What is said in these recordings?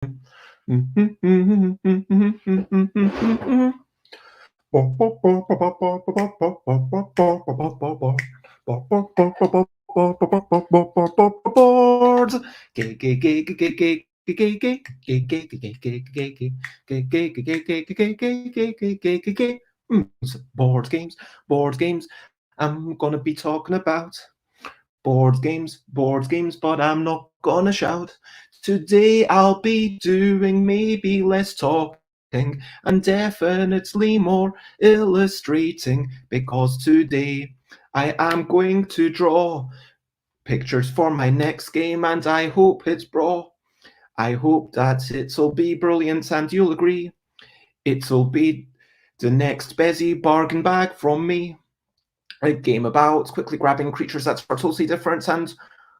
Boards. Board games. I'm gonna be talking about board games, but I'm not gonna shout. Today I'll be doing maybe less talking and definitely more illustrating, because today I am going to draw pictures for my next game, and I hope it's braw. I hope that it'll be brilliant and you'll agree. It'll be the next Bezzy Bargain Bag from me. A game about quickly grabbing creatures that are totally different and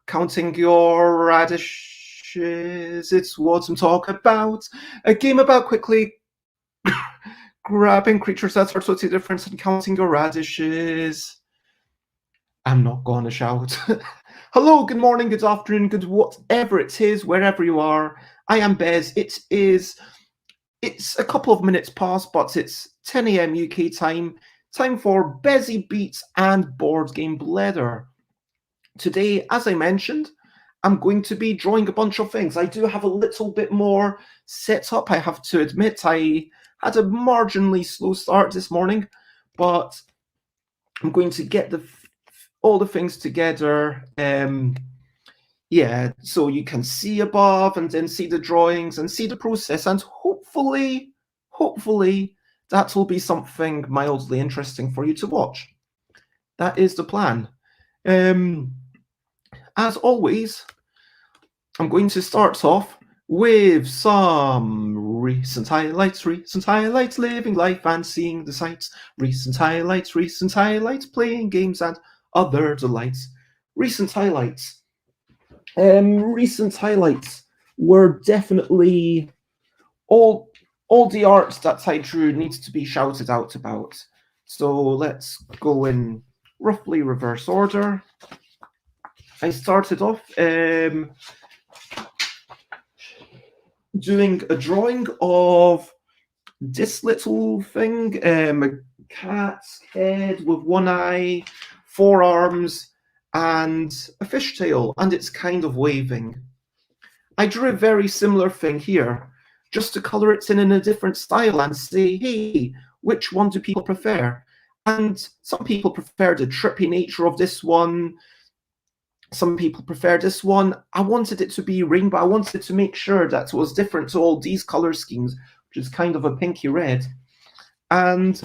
counting your radishes. It's what I'm talking about. A game about quickly grabbing creatures that are totally different and counting your radishes. I'm not going to shout. Hello, good morning, good afternoon, good whatever it is, wherever you are. I am Bez. It's a couple of minutes past, but it's 10 a.m. UK time. Time for Bezzy Beats and Board Game Bladder. Today, as I mentioned, I'm going to be drawing a bunch of things. I do have a little bit more set up, I have to admit. I had a marginally slow start this morning, but I'm going to get all the things together. Yeah, so you can see above and then see the drawings and see the process, and hopefully, that will be something mildly interesting for you to watch. That is the plan. As always, I'm going to start off with some recent highlights, living life and seeing the sights, recent highlights, playing games and other delights. Recent highlights. Recent highlights were definitely all the art that I drew needs to be shouted out about. So let's go in roughly reverse order. I started off doing a drawing of this little thing, a cat's head with one eye, 4 arms, and a fishtail, and it's kind of waving. I drew a very similar thing here, just to color it in a different style and say, hey, which one do people prefer? And some people prefer the trippy nature of this one. Some people prefer this one. I wanted it to be rainbow. I wanted to make sure that it was different to all these color schemes, which is kind of a pinky red. And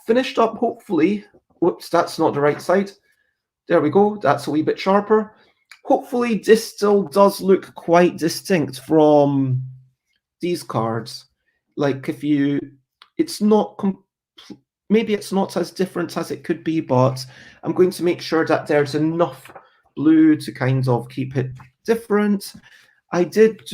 finished up, hopefully. Whoops, that's not the right side. There we go. That's a wee bit sharper. Hopefully this still does look quite distinct from these cards. Like it's not, maybe it's not as different as it could be, but I'm going to make sure that there's enough blue to kind of keep it different. I got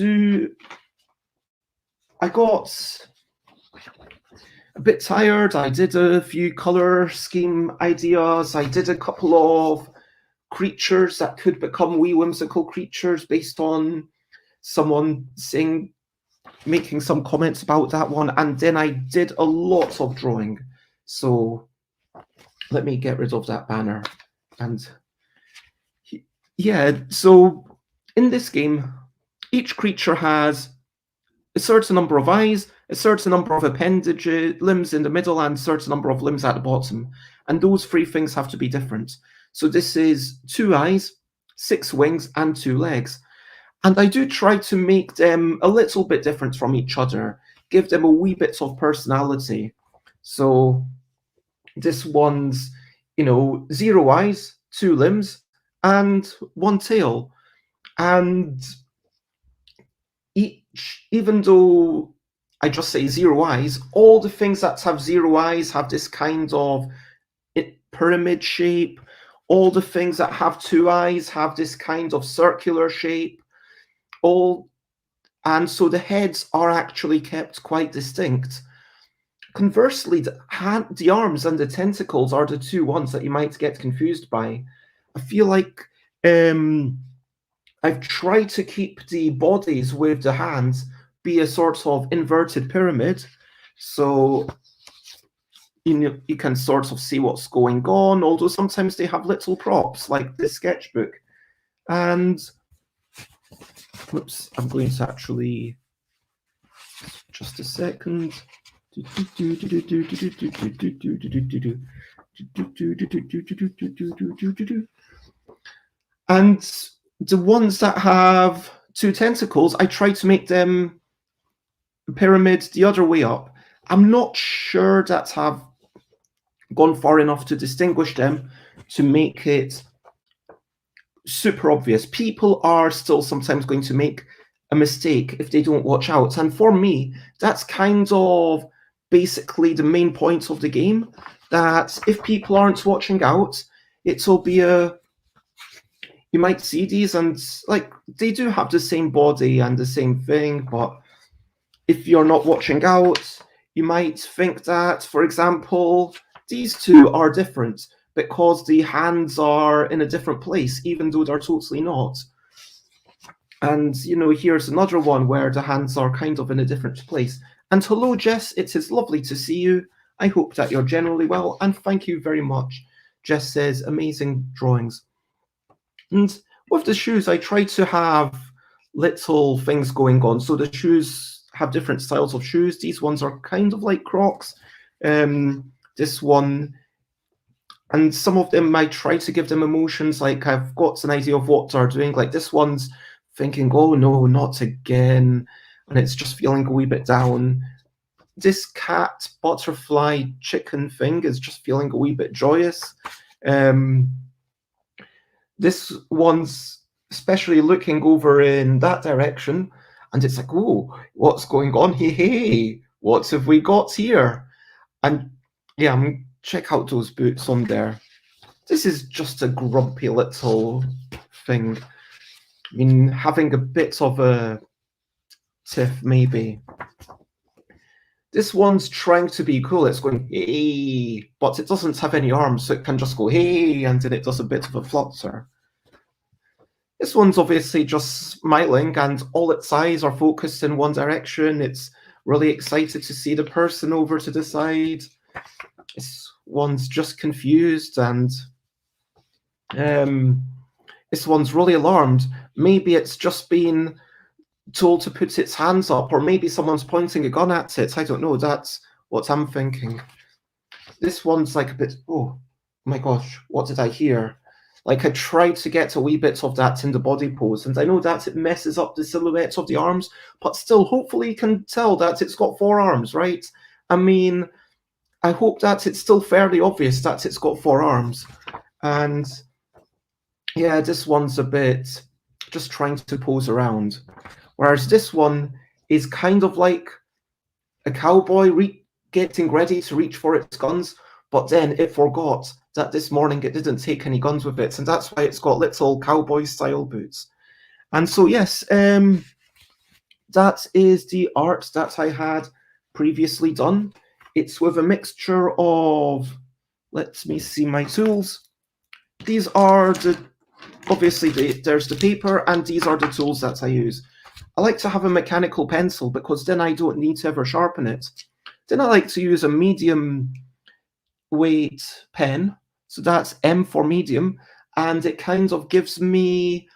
a bit tired. I did a few color scheme ideas. I did a couple of creatures that could become wee whimsical creatures based on someone making some comments about that one, and then I did a lot of drawing. So let me get rid of that banner. And yeah, so in this game, each creature has a certain number of eyes, a certain number of appendages, limbs in the middle, and a certain number of limbs at the bottom. And those 3 things have to be different. So this is 2 eyes, 6 wings, and 2 legs. And I do try to make them a little bit different from each other, give them a wee bit of personality. So this one's, 0 eyes, 2 limbs, and 1 tail. And even though I just say 0 eyes, all the things that have 0 eyes have this kind of pyramid shape. All the things that have 2 eyes have this kind of circular shape. And so the heads are actually kept quite distinct. Conversely, the arms and the tentacles are the 2 ones that you might get confused by. I feel like I've tried to keep the bodies with the hands be a sort of inverted pyramid, so you can sort of see what's going on, although sometimes they have little props like this sketchbook. And whoops, I'm going to actually, just a second. And the ones that have two tentacles, I try to make them pyramid the other way up. I'm not sure that I've gone far enough to distinguish them to make it super obvious. People are still sometimes going to make a mistake if they don't watch out. And for me, that's kind of basically the main point of the game, that if people aren't watching out, it'll be you might see these and like they do have the same body and the same thing, but if you're not watching out, you might think that, for example, these two are different because the hands are in a different place, even though they're totally not. And, here's another one where the hands are kind of in a different place. And hello, Jess, it is lovely to see you. I hope that you're generally well, and thank you very much. Jess says, amazing drawings. And with the shoes, I try to have little things going on. So the shoes have different styles of shoes. These ones are kind of like Crocs. This one, and some of them I try to give them emotions, like I've got an idea of what they're doing. Like this one's thinking, oh no, not again, and it's just feeling a wee bit down. This cat, butterfly, chicken thing is just feeling a wee bit joyous. This one's especially looking over in that direction, and it's like, oh, what's going on? Hey, what have we got here? And yeah, check out those boots on there. This is just a grumpy little thing. I mean, having a bit of a tiff, maybe. This one's trying to be cool. It's going, hey, but it doesn't have any arms, so it can just go, hey, and then it does a bit of a flutter. This one's obviously just smiling, and all its eyes are focused in one direction. It's really excited to see the person over to the side. This one's just confused, and this one's really alarmed. Maybe it's just been told to put its hands up, or maybe someone's pointing a gun at it. I don't know. That's what I'm thinking. This one's like a bit, oh my gosh, what did I hear? Like I tried to get a wee bit of that in the body pose, and I know that it messes up the silhouettes of the arms, but still, hopefully you can tell that it's got 4 arms, right? I mean, I hope that it's still fairly obvious that it's got 4 arms. And yeah, this one's a bit just trying to pose around. Whereas this one is kind of like a cowboy getting ready to reach for its guns, but then it forgot that this morning it didn't take any guns with it, and that's why it's got little cowboy-style boots. And so, yes, that is the art that I had previously done. It's with a mixture of, let me see my tools. These are obviously there's the paper, and these are the tools that I use. I like to have a mechanical pencil because then I don't need to ever sharpen it. Then I like to use a medium weight pen, so that's M for medium, and it kind of gives me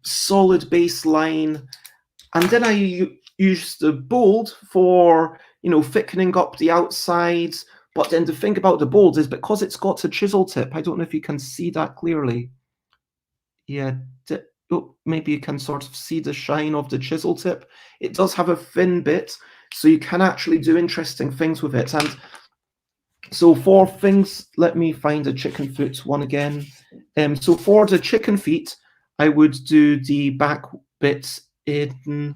solid baseline. And then I use the bold for, thickening up the outsides. But then the thing about the bold is because it's got a chisel tip, I don't know if you can see that clearly. Yeah, maybe you can sort of see the shine of the chisel tip. It does have a thin bit, so you can actually do interesting things with it. And so for things, let me find the chicken foot one again. So for the chicken feet, I would do the back bits in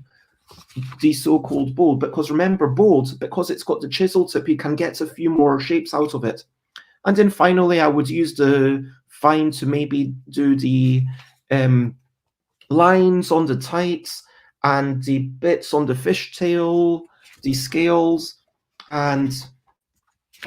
the so-called bold, because remember, bold, because it's got the chisel tip, you can get a few more shapes out of it. And then finally, I would use the fine to maybe do the lines on the tights and the bits on the fishtail, the scales, and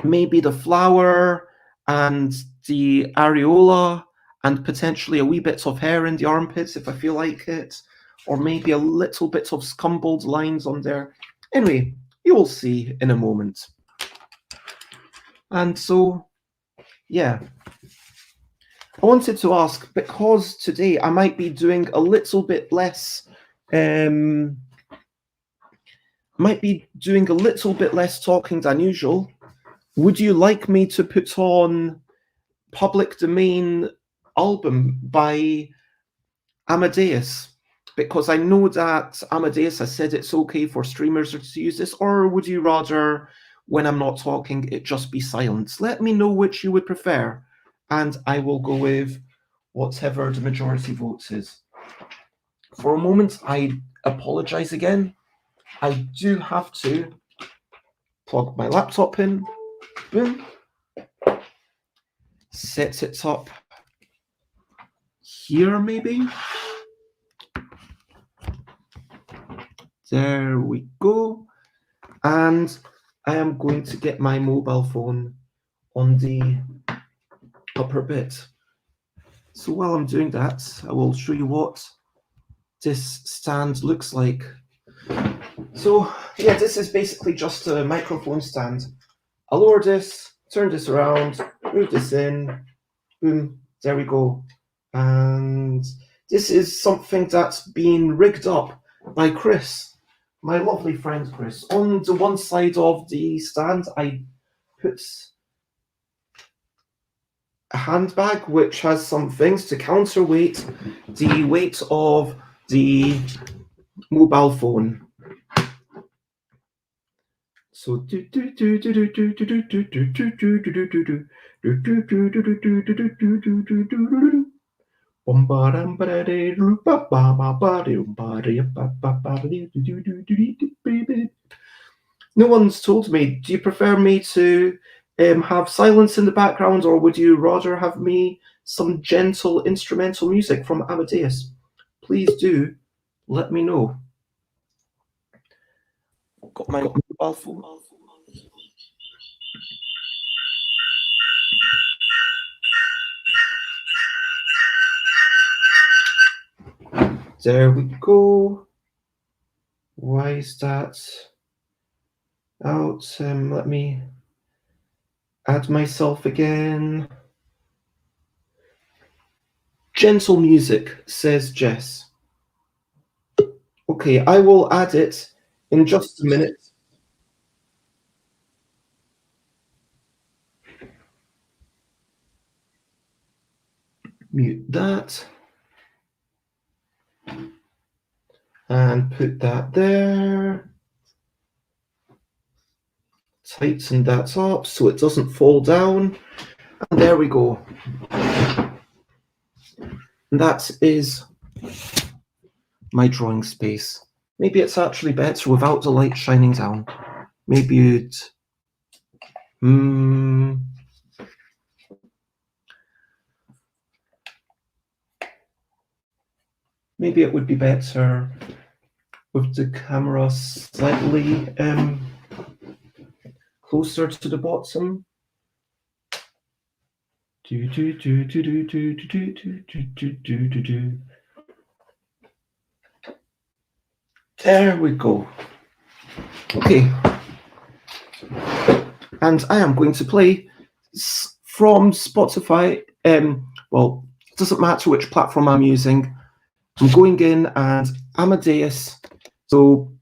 maybe the flower and the areola and potentially a wee bit of hair in the armpits if I feel like it, or maybe a little bit of scumbled lines on there. Anyway, you will see in a moment. And so, yeah, I wanted to ask, because today I might be doing a little bit less, talking than usual. Would you like me to put on Public Domain album by Amadeus? Because I know that Amadeus has said it's okay for streamers to use this, or would you rather, when I'm not talking, it just be silent? Let me know which you would prefer, and I will go with whatever the majority votes is. For a moment, I apologize again. I do have to plug my laptop in. Boom. Set it up here, maybe. There we go. And I am going to get my mobile phone on the upper bit. So while I'm doing that, I will show you what this stand looks like. So yeah, this is basically just a microphone stand. I'll lower this, turn this around, move this in, boom, there we go. And this is something that's been rigged up by Chris, my lovely friend Chris. On the one side of the stand, I put a handbag which has some things to counterweight the weight of the mobile phone. So no one's told me. Do you prefer me to have silence in the background, or would you rather have me some gentle instrumental music from Amadeus? Please do let me know. Got my mobile phone. There we go. Why is that out? Let me add myself again. Gentle music, says Jess. Okay, I will add it in just a minute. Mute that. And put that there. Tighten that up so it doesn't fall down. And there we go. And that is my drawing space. Maybe it's actually better without the light shining down. Maybe you'd... Maybe it would be better with the camera slightly closer to the bottom. There we go. Okay. And I am going to play from Spotify. Well, it doesn't matter which platform I'm using. I'm going in and Amadeus. So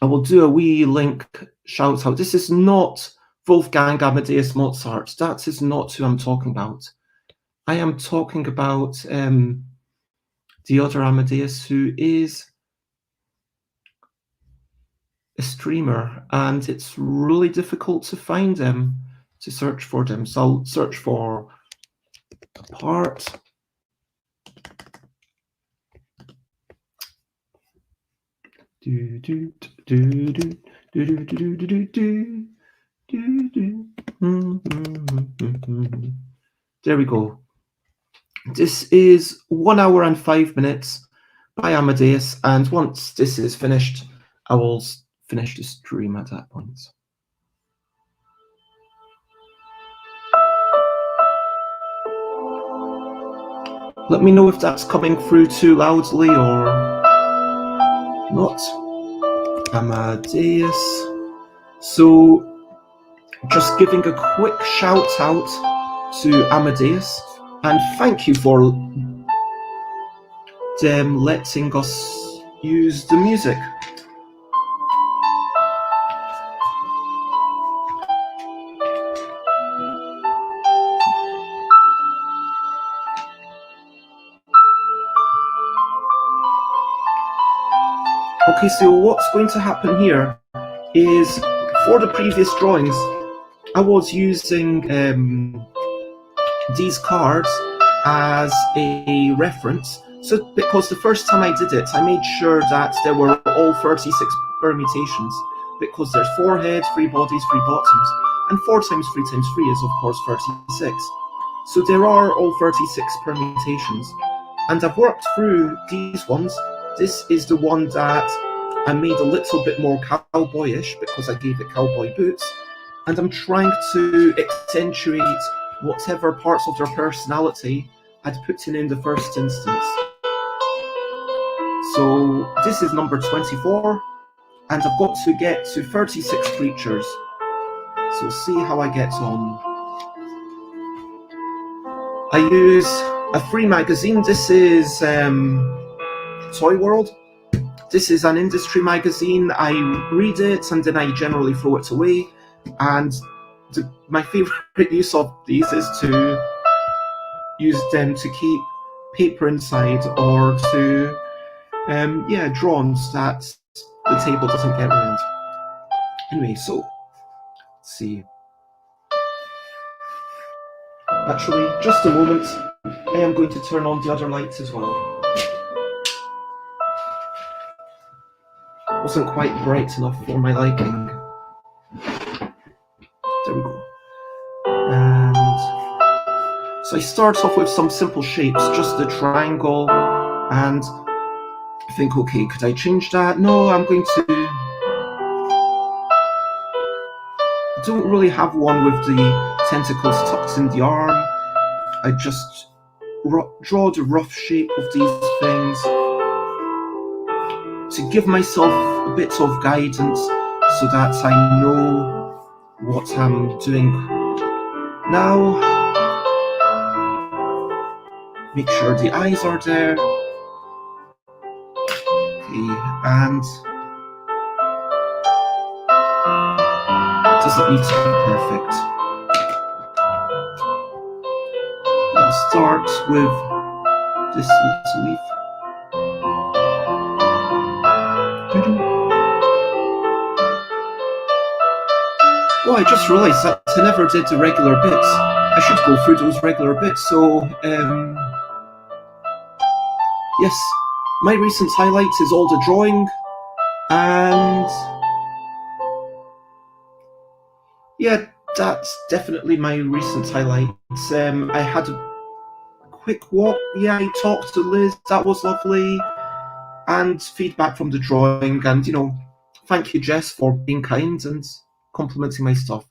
I will do a wee link shout out. This is not Wolfgang Amadeus Mozart. That is not who I'm talking about. I am talking about the other Amadeus, who is a streamer, and it's really difficult to find them, to search for them. So I'll search for part. There we go. This is 1 hour and 5 minutes by Amadeus, and once this is finished, I will finish the stream at that point. Let me know if that's coming through too loudly or not. Amadeus. So, just giving a quick shout out to Amadeus, and thank you for letting us use the music. Okay, so what's going to happen here is, for the previous drawings, I was using these cards as a reference. So, because the first time I did it, I made sure that there were all 36 permutations, because there's 4 heads, 3 bodies, 3 bottoms, and 4 times 3 times 3 is of course 36. So there are all 36 permutations, and I've worked through these ones. This is the one that I made a little bit more cowboyish because I gave it cowboy boots, and I'm trying to accentuate whatever parts of their personality I'd put in the first instance. So this is number 24, and I've got to get to 36 creatures. So see how I get on. I use a free magazine. This is Toy World. This is an industry magazine. I read it and then I generally throw it away. And my favorite use of these is to use them to keep paper inside, or to draw on so that the table doesn't get ruined. Anyway, so let's see. Actually, just a moment. I am going to turn on the other lights as well. Wasn't quite bright enough for my liking. There we go. And so I start off with some simple shapes, just a triangle, and I think, okay, could I change that? No, I'm going to... I don't really have one with the tentacles tucked in the arm. I just draw the rough shape of these things to give myself a bit of guidance so that I know what I'm doing. Now, make sure the eyes are there. Okay, and it doesn't need to be perfect. I'll start with this little leaf. Oh, I just realised that I never did the regular bits. I should go through those regular bits. So, yes, my recent highlights is all the drawing, and yeah, that's definitely my recent highlights. I had a quick walk. Yeah, I talked to Liz. That was lovely. And feedback from the drawing, and thank you, Jess, for being kind and complimenting my stuff.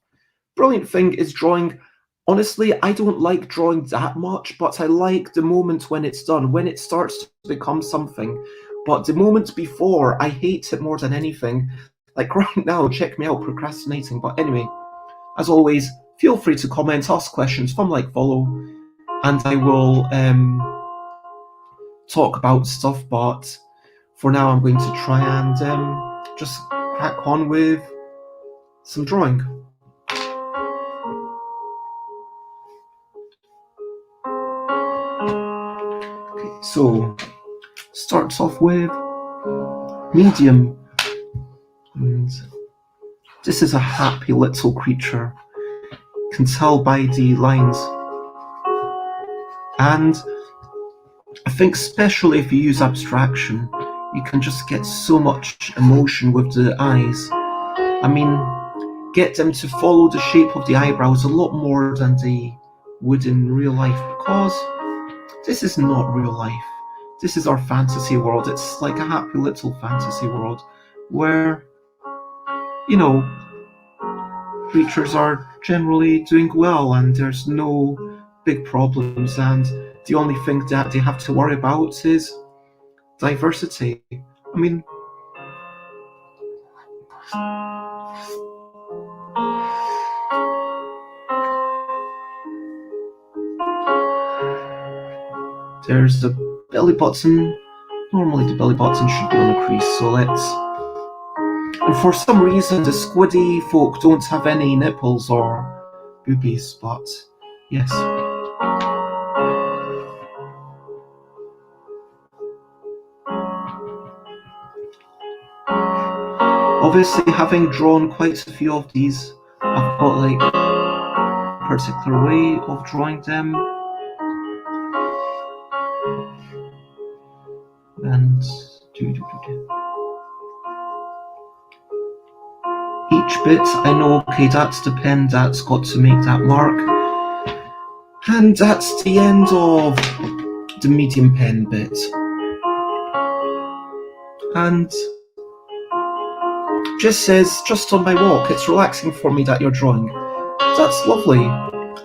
Brilliant thing is drawing. Honestly, I don't like drawing that much, but I like the moment when it's done, when it starts to become something. But the moment before, I hate it more than anything. Like right now, check me out, procrastinating. But anyway, as always, feel free to comment, ask questions, follow, and I will talk about stuff. But for now, I'm going to try and just crack on with some drawing. Okay, so starts off with medium, and this is a happy little creature. You can tell by the lines, and I think especially if you use abstraction, you can just get so much emotion with the eyes. I mean, get them to follow the shape of the eyebrows a lot more than they would in real life, because this is not real life. This is our fantasy world. It's like a happy little fantasy world where, creatures are generally doing well and there's no big problems, and the only thing that they have to worry about is diversity. I mean, there's the belly button. Normally the belly button should be on a crease, so let's... And for some reason the squiddy folk don't have any nipples or boobies, but yes. Obviously, having drawn quite a few of these, I've got like a particular way of drawing them. And each bit I know, okay, that's the pen that's got to make that mark. And that's the end of the medium pen bit. And just says, just on my walk, it's relaxing for me that you're drawing. That's lovely.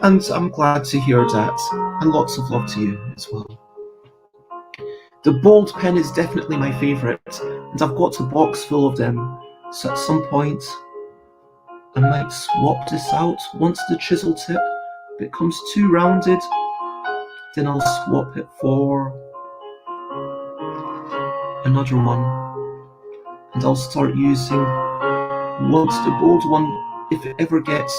And I'm glad to hear that. And lots of love to you as well. The bold pen is definitely my favourite, and I've got a box full of them, so at some point I might swap this out. Once the chisel tip becomes too rounded, then I'll swap it for another one, and I'll start using, once the bold one, if it ever gets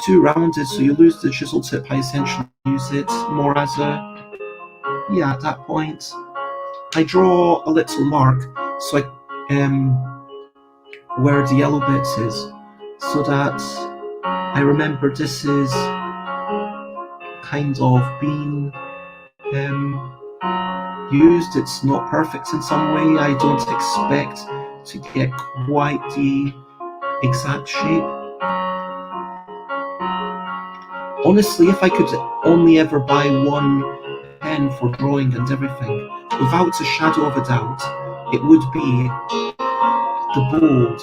too rounded so you lose the chisel tip, I essentially use it more as a, yeah, at that point I draw a little mark so where the yellow bit is, so that I remember this is kind of being used. It's not perfect in some way. I don't expect to get quite the exact shape. Honestly, if I could only ever buy one pen for drawing and everything, without a shadow of a doubt, it would be the bold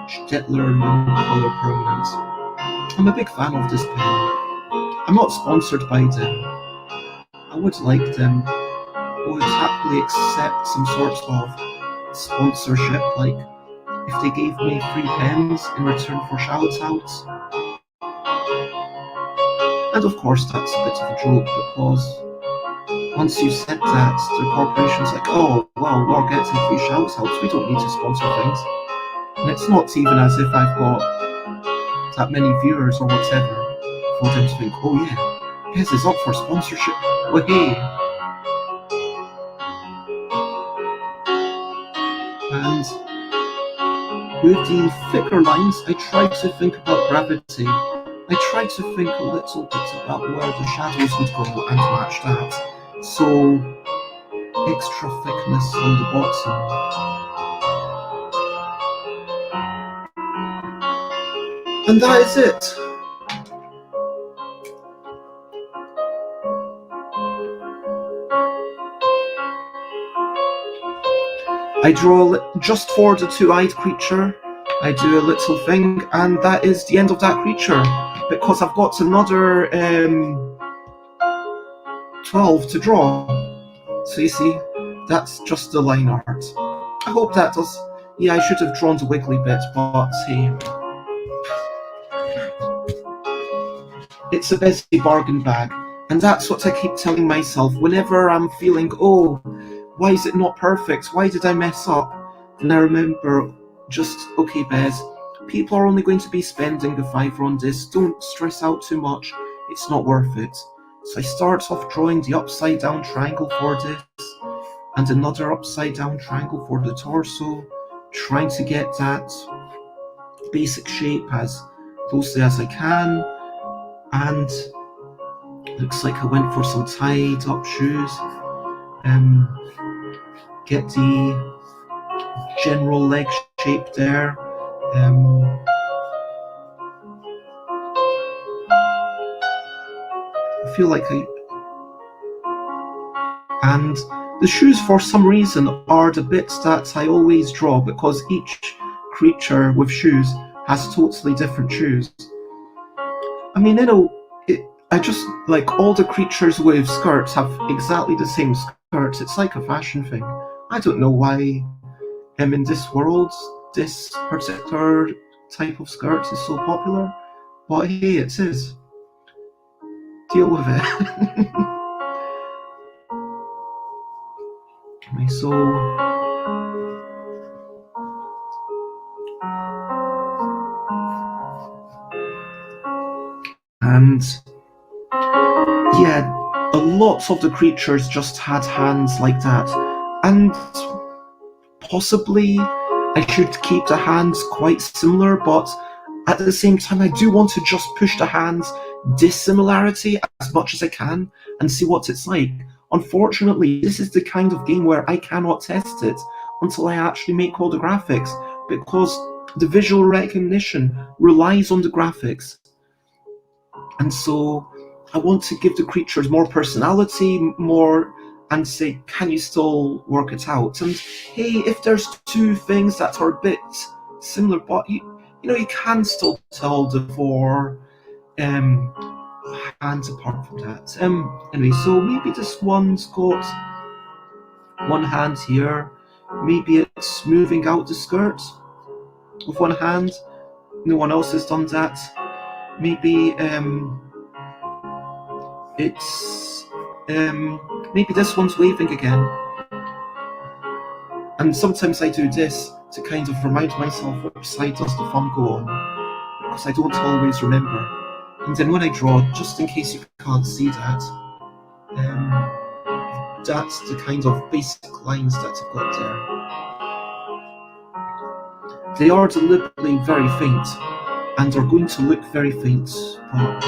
Stettler No Color Permanent. I'm a big fan of this pen. I'm not sponsored by them. I would like them. I would happily accept some sort of sponsorship, like if they gave me free pens in return for shout-outs. And of course that's a bit of a joke, because once you said that, the corporation's like, oh, well, we're getting free shout-outs, we don't need to sponsor things. And it's not even as if I've got that many viewers or whatever for them to think, oh yeah, Bez is up for sponsorship, well hey. And with the thicker lines, I try to think about gravity. I try to think a little bit about where the shadows would go and match that. So, extra thickness on the bottom. And that is it. I draw just for the two-eyed creature. I do a little thing, and that is the end of that creature, because I've got another 12 to draw. So you see, that's just the line art. I hope that does... Yeah, I should have drawn the wiggly bit, but hey. It's a Bezzy Bargain Bag, and that's what I keep telling myself whenever I'm feeling, oh, why is it not perfect? Why did I mess up? And I remember, just, okay, Bez, people are only going to be spending a £5 on this. Don't stress out too much. It's not worth it. So I start off drawing the upside down triangle for this, and another upside down triangle for the torso, trying to get that basic shape as closely as I can. And looks like I went for some tied up shoes. Get the general leg shape there. I feel like and the shoes, for some reason, are the bits that I always draw, because each creature with shoes has totally different shoes. I mean, I just like all the creatures with skirts have exactly the same skirts. It's like a fashion thing. I don't know why in this world this particular type of skirt is so popular, but hey, it is. Deal with it. Okay, so and yeah, a lot of the creatures just had hands like that, and possibly I should keep the hands quite similar, but at the same time, I do want to just push the hands dissimilarity as much as I can and see what it's like. Unfortunately, this is the kind of game where I cannot test it until I actually make all the graphics, because the visual recognition relies on the graphics. And so I want to give the creatures more personality, more, and say, can you still work it out? And hey, if there's two things that are a bit similar, but you can still tell the four um, hands apart from that. Anyway, so maybe this one's got one hand here. Maybe it's moving out the skirt with one hand. No one else has done that. Maybe it's maybe this one's waving again. And sometimes I do this to kind of remind myself which side does the thumb go on, because I don't always remember. And then when I draw, just in case you can't see that, that's the kind of basic lines that I've got there. They are deliberately very faint, and are going to look very faint, but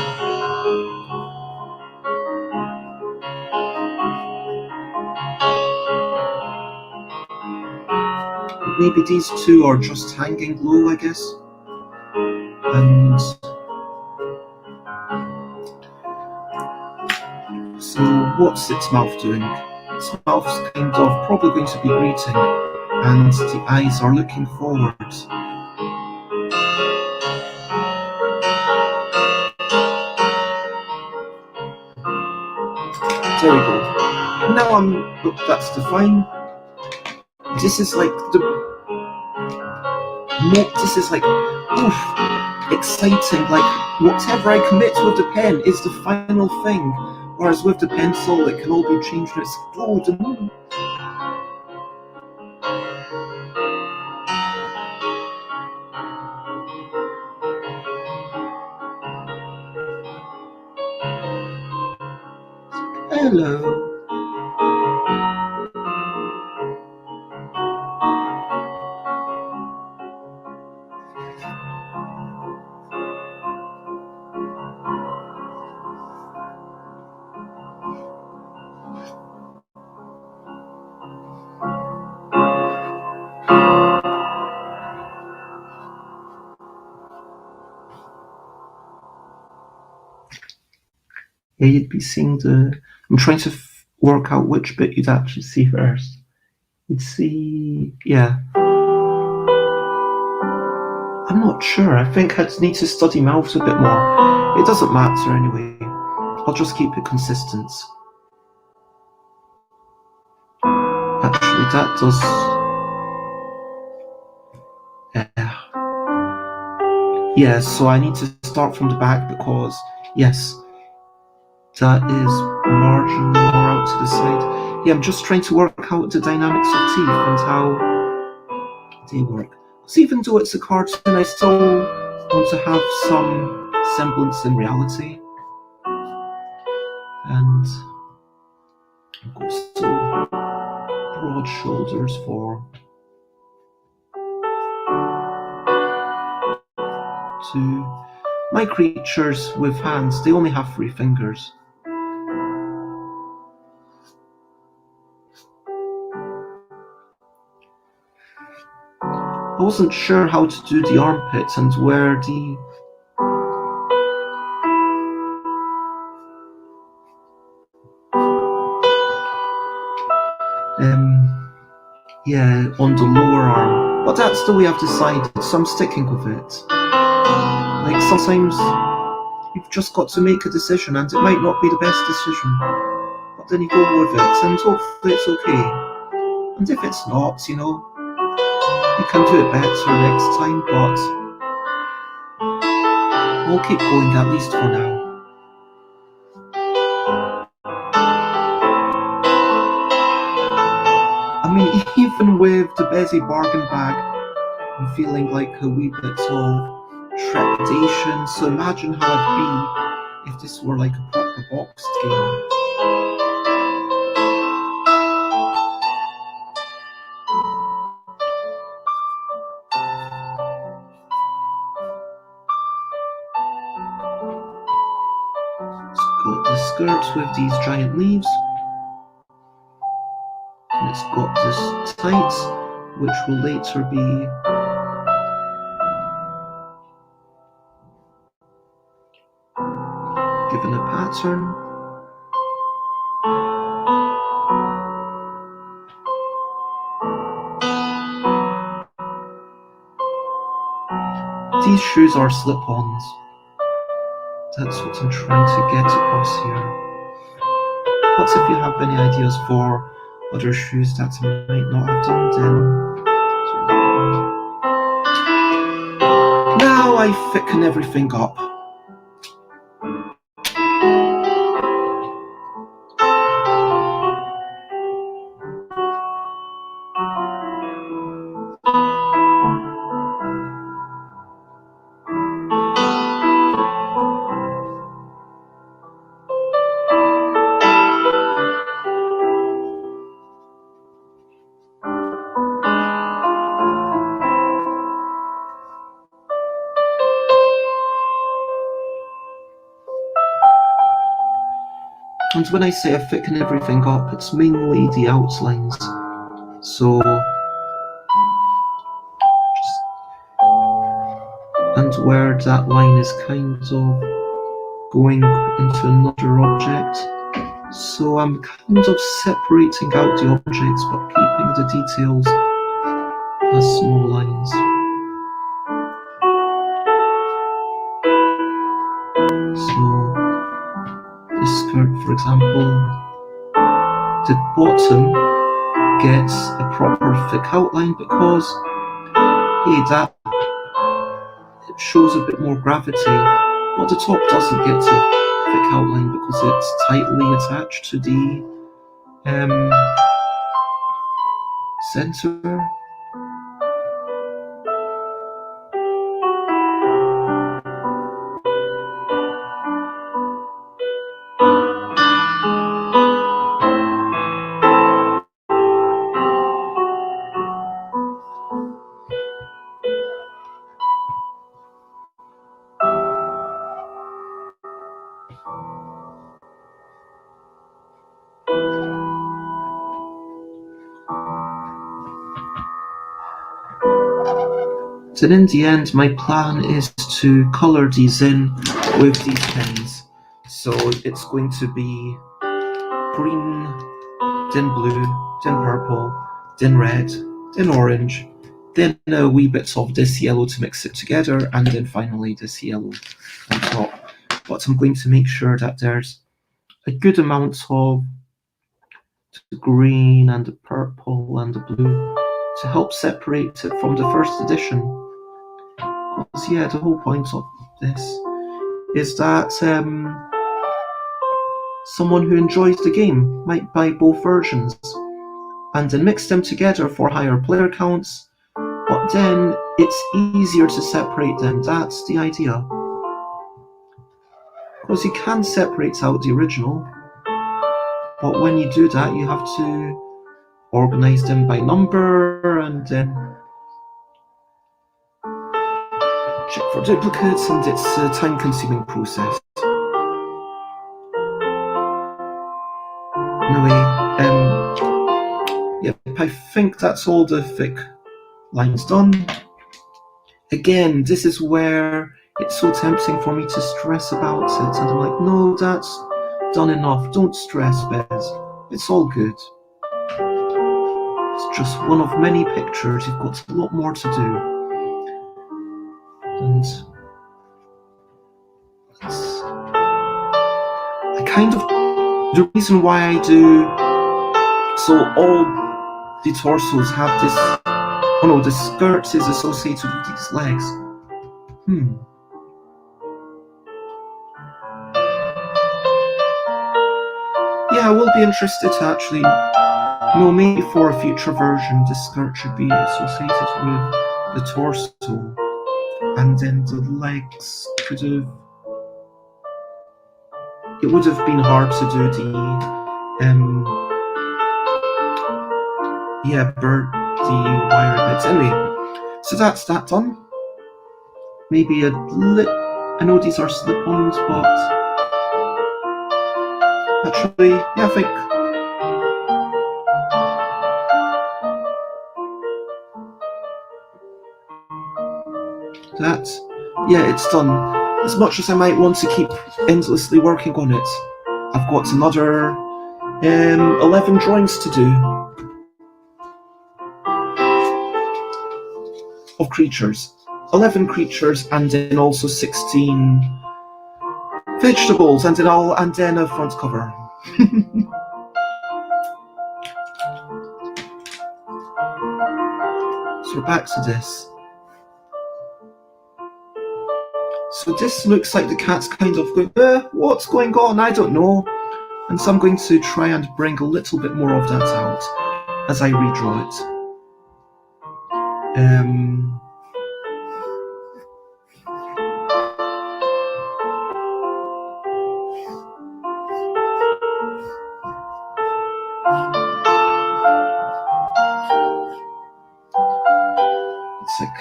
maybe these two are just hanging low, I guess. And so what's its mouth doing? Its mouth's kind of probably going to be greeting, and the eyes are looking forward. There we go. Now that's the fine. This is like this is like, oof, exciting. Like whatever I commit with the pen is the final thing. Whereas with the pencil, it can all be changed and explode. Hello. Yeah, you'd be seeing I'm trying to work out which bit you'd actually see first. You'd see, yeah. I'm not sure. I think I'd need to study mouths a bit more. It doesn't matter anyway. I'll just keep it consistent. Actually, that does. Yeah, so I need to start from the back because, yes, that is marginally more out to the side. Yeah, I'm just trying to work out the dynamics of teeth and how they work. Because even though it's a cartoon, I still want to have some semblance in reality. And I've got still broad shoulders for two. My creatures with hands, they only have 3 fingers. I wasn't sure how to do the armpits and where the yeah, on the lower arm. But that's the way I've decided, so I'm sticking with it. Like sometimes You've just got to make a decision, and it might not be the best decision, but then you go with it, and hopefully it's okay. And if it's not, you can do it better next time, but we'll keep going at least for now. I mean, even with the Bezzy Bargain Bag, I'm feeling like a wee bit of trepidation, so imagine how I'd be if this were like a proper boxed game. It's got the skirts with these giant leaves, and it's got this tights, which will later be given a pattern. These shoes are slip-ons. That's what I'm trying to get across here. But if you have any ideas for other shoes that I might not have done, then now I thicken everything up. And when I say I thicken everything up, it's mainly the outlines. So, and where that line is kind of going into another object. So I'm kind of separating out the objects, but keeping the details as small lines. So, this skirt, for example, the bottom gets a proper thick outline because, hey, that it shows a bit more gravity, but the top doesn't get a thick outline because it's tightly attached to the center. Then in the end, my plan is to color these in with these pens. So it's going to be green, then blue, then purple, then red, then orange, then a wee bits of this yellow to mix it together, and then finally this yellow on top. But I'm going to make sure that there's a good amount of the green and the purple and the blue to help separate it from the first edition. Because yeah, the whole point of this is that someone who enjoys the game might buy both versions and then mix them together for higher player counts, but then it's easier to separate them. That's the idea. Because you can separate out the original, but when you do that, you have to organize them by number and then check for duplicates, and it's a time-consuming process. Anyway, yep, I think that's all the thick lines done. Again, this is where it's so tempting for me to stress about it, and I'm like, no, that's done enough. Don't stress, Bez. It's all good. It's just one of many pictures. You've got a lot more to do. And let's the reason why I do, so all the torsos have this, oh no, the skirt is associated with these legs. Yeah, I will be interested to actually know, maybe for a future version, the skirt should be associated with the torso, and then the legs could have, it would have been hard to do the the wire bits. Anyway, so that's that done. Maybe I know these are slip-ons, but actually, yeah, I think that, yeah, it's done. As much as I might want to keep endlessly working on it, I've got another 11 drawings to do of creatures. 11 creatures, and then also 16 vegetables, and then a front cover. So back to this. So this looks like the cat's kind of going, what's going on? I don't know. And so I'm going to try and bring a little bit more of that out as I redraw it. It's like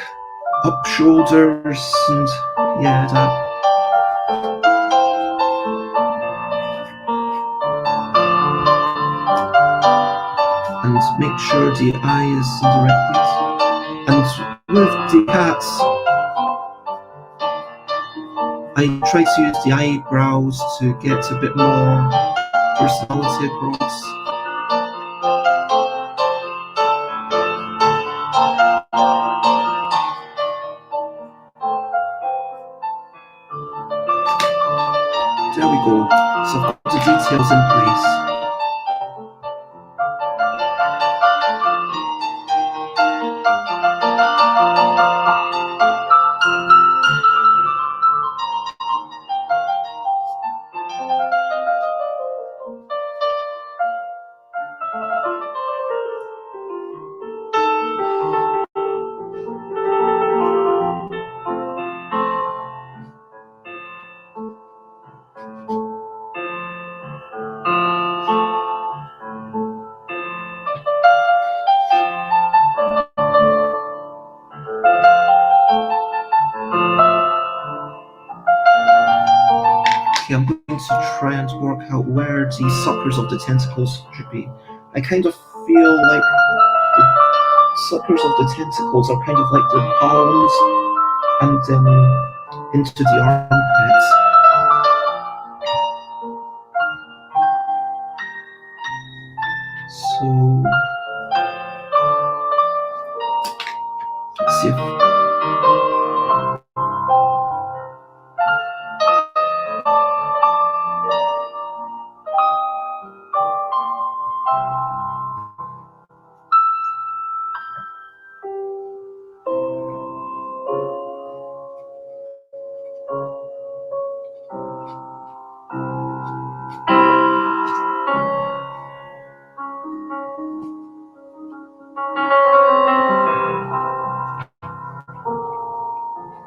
up shoulders and yeah, that. And make sure the eye is in the right place. And with the cats, I try to use the eyebrows to get a bit more personality across. There we go. So I've got the details in place. Okay, I'm going to try and work out where the suckers of the tentacles should be. I kind of feel like the suckers of the tentacles are kind of like the palms and then into the armpits. So let's see if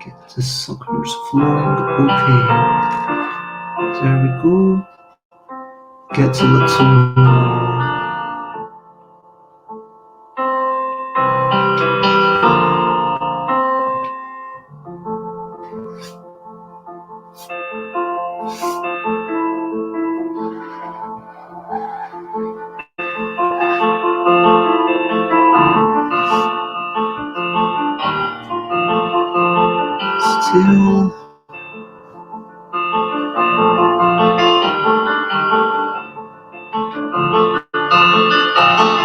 get the suckers flowing. Okay, there we go. Get a little more. Still.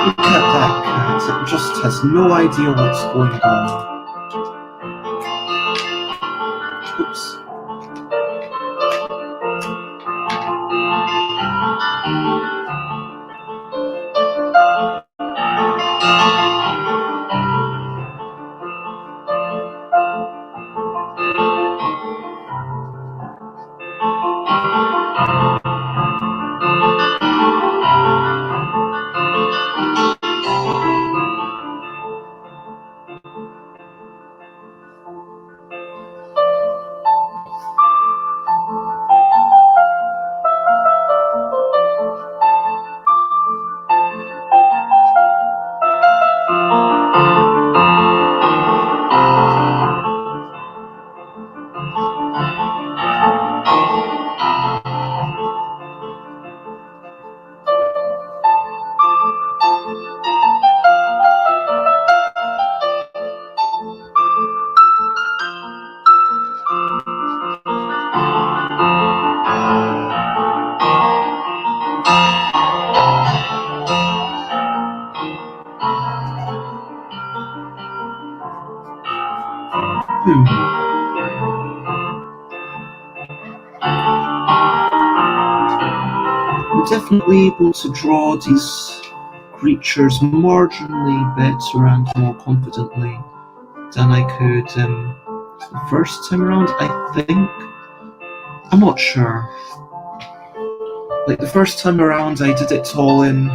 Look at that cat, it just has no idea what's going on. Oops. Hmm. I'm definitely able to draw these creatures marginally better and more confidently than I could the first time around, I think. I'm not sure. Like the first time around, I did it all in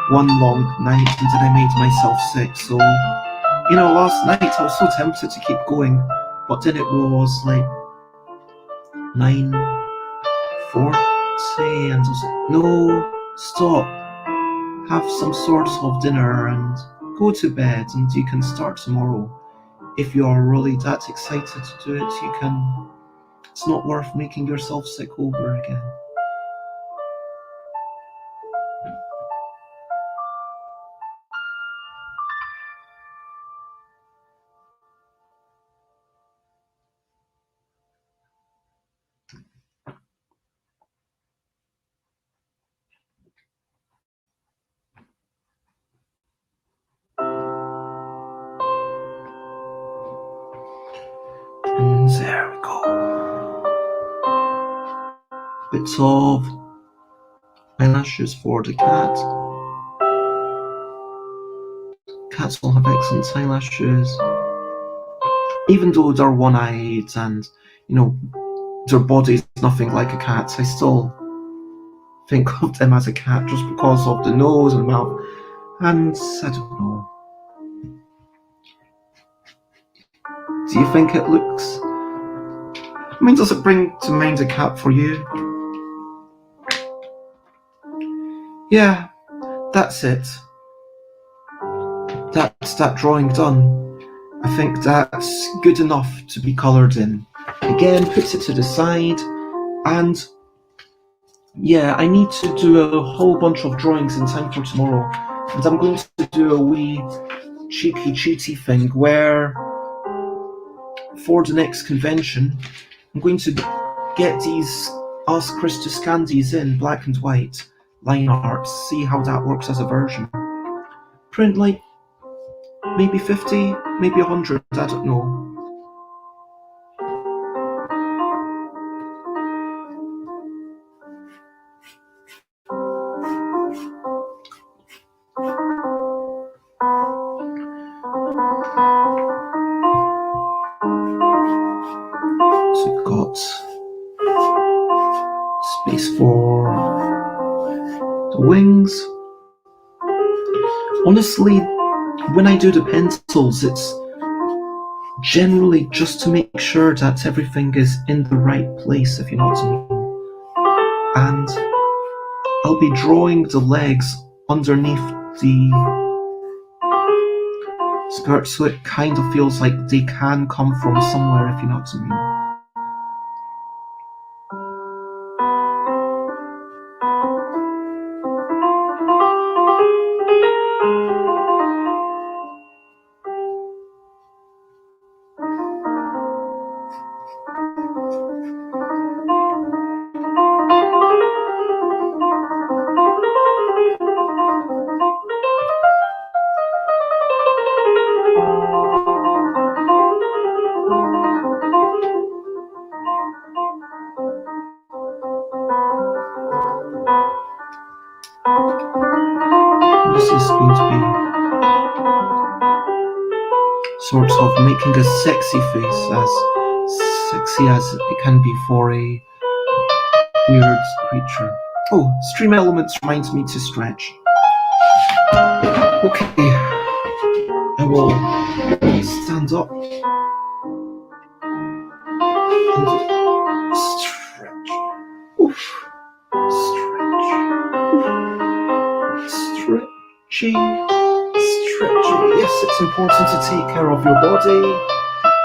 one long night and then I made myself sick. So, last night I was so tempted to keep going, but then it was like 9:40 and I was like, no, stop, have some sort of dinner and go to bed and you can start tomorrow. If you are really that excited to do it, you can. It's not worth making yourself sick over again. And there we go. Bits of eyelashes for the cat. Cats all have excellent eyelashes. Even though they're one-eyed and, their body's nothing like a cat's, I still think of them as a cat just because of the nose and mouth. And I don't know. Do you think it looks... does it bring to mind a cat for you? Yeah, that's it. That's that drawing done. I think that's good enough to be coloured in. Again, puts it to the side, and yeah, I need to do a whole bunch of drawings in time for tomorrow, and I'm going to do a wee cheeky thing where, for the next convention, I'm going to get these Ask Chris to scan these in black and white line art, see how that works as a version. Print like maybe 50, maybe 100, I don't know. So we've got space for the wings. Honestly, when I do the pencils, it's generally just to make sure that everything is in the right place, if you know what I mean. And I'll be drawing the legs underneath the skirt so it kind of feels like they can come from somewhere, if you know what I mean. This is going to be sort of making a sexy face, as sexy as it can be for a weird creature. Oh, stream elements reminds me to stretch. Okay, I will stand up and stretch. Oof. Stretching. Yes, it's important to take care of your body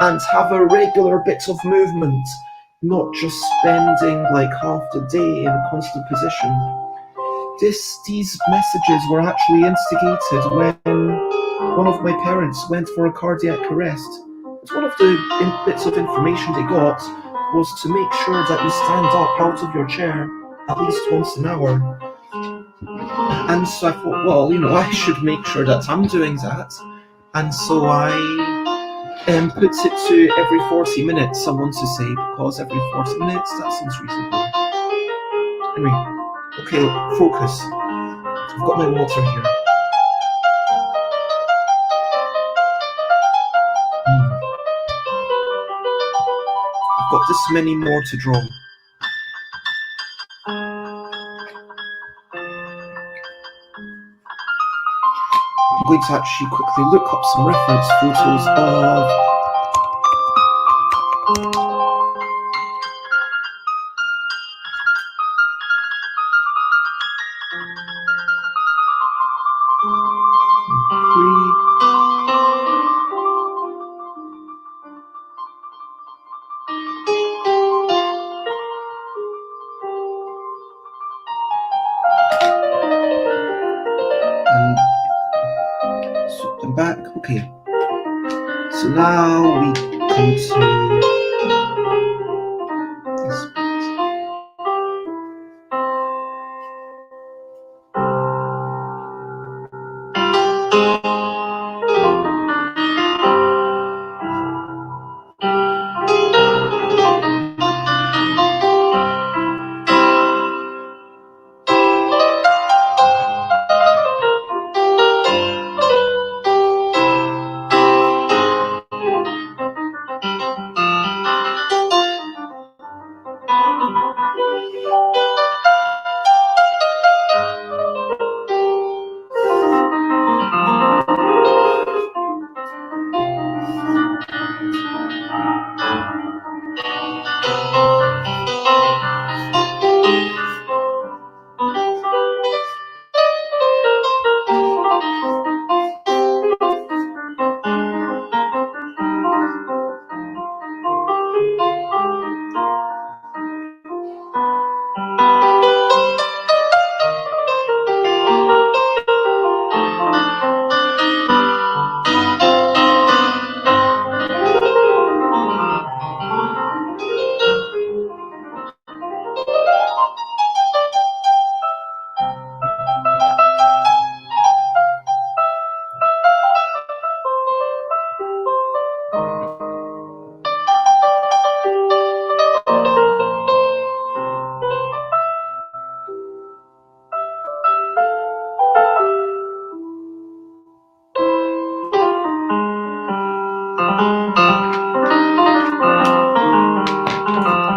and have a regular bit of movement, not just spending like half the day in a constant position. These messages were actually instigated when one of my parents went for a cardiac arrest. One of the bits of information they got was to make sure that you stand up out of your chair at least once an hour. And so I thought, well, I should make sure that I'm doing that. And so I puts it to every 40 minutes, I want to say, because every 40 minutes, that seems reasonable. Anyway, okay, focus. I've got my water here. I've got this many more to draw. I'm going to actually quickly look up some reference photos of and swap them back. Okay. So now we come to this bit.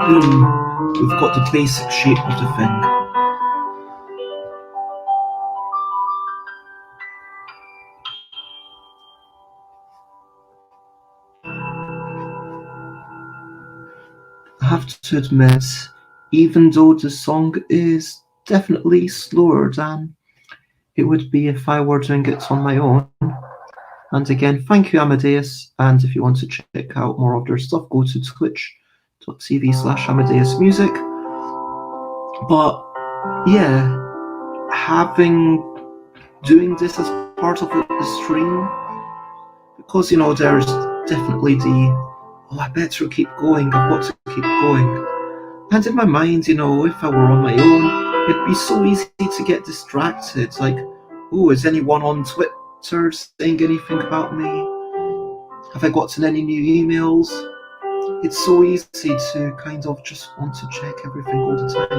Boom, we've got the basic shape of the thing. I have to admit, even though the song is definitely slower than it would be if I were doing it on my own. And again, thank you, Amadeus. And if you want to check out more of their stuff, go to twitch.tv/Amadeus Music. But yeah, doing this as part of the stream, because there's definitely I better keep going, I've got to keep going. And in my mind, if I were on my own, it'd be so easy to get distracted. Like, oh, is anyone on Twitter saying anything about me? Have I gotten any new emails? It's so easy to kind of just want to check everything all the time.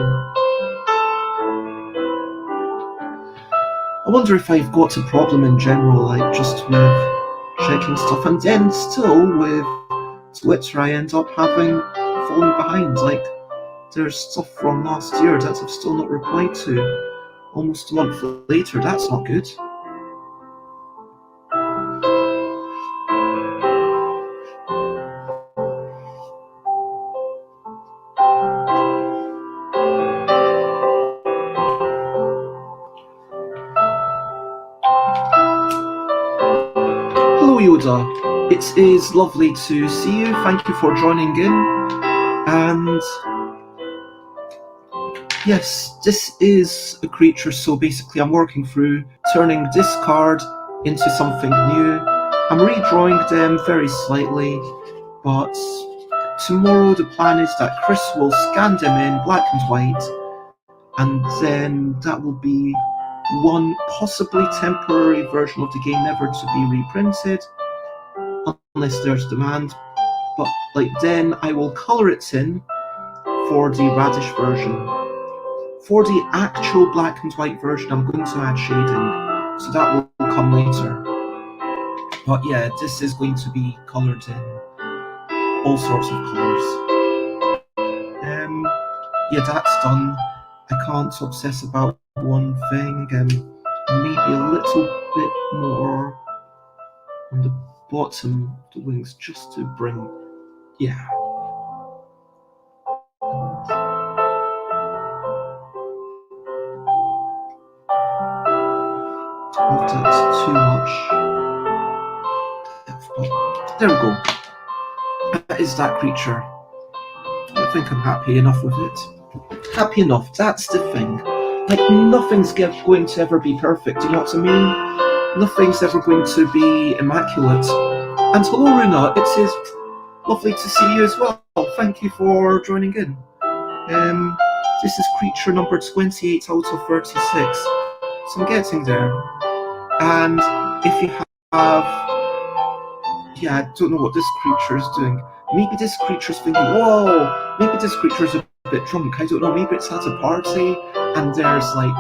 I wonder if I've got a problem in general, like just with checking stuff, and then still with Twitter I end up falling behind. Like, there's stuff from last year that I've still not replied to. Almost a month later, that's not good. Hello Yoda, it is lovely to see you, thank you for joining in, and yes, this is a creature, so basically I'm working through turning this card into something new. I'm redrawing them very slightly, but tomorrow the plan is that Chris will scan them in black and white, and then that will be one possibly temporary version of the game, never to be reprinted, unless there's demand. But like then I will colour it in for the radish version. For the actual black and white version, I'm going to add shading, so that will come later. But yeah, this is going to be coloured in all sorts of colours. Yeah, that's done. I can't obsess about one thing. Maybe a little bit more on the bottom of the wings, just to bring, yeah. If that's too much, but there we go. That is that creature. I think I'm happy enough with it. Happy enough, that's the thing. Like, nothing's going to ever be perfect, you know what I mean? Nothing's ever going to be immaculate. And hello Runa, it is lovely to see you as well. Thank you for joining in. This is creature number 28 out of 36. So I'm getting there. And if you have... Yeah, I don't know what this creature is doing. Maybe this creature's thinking, whoa, maybe this creature's a bit drunk. I don't know, maybe it's at a party and there's like,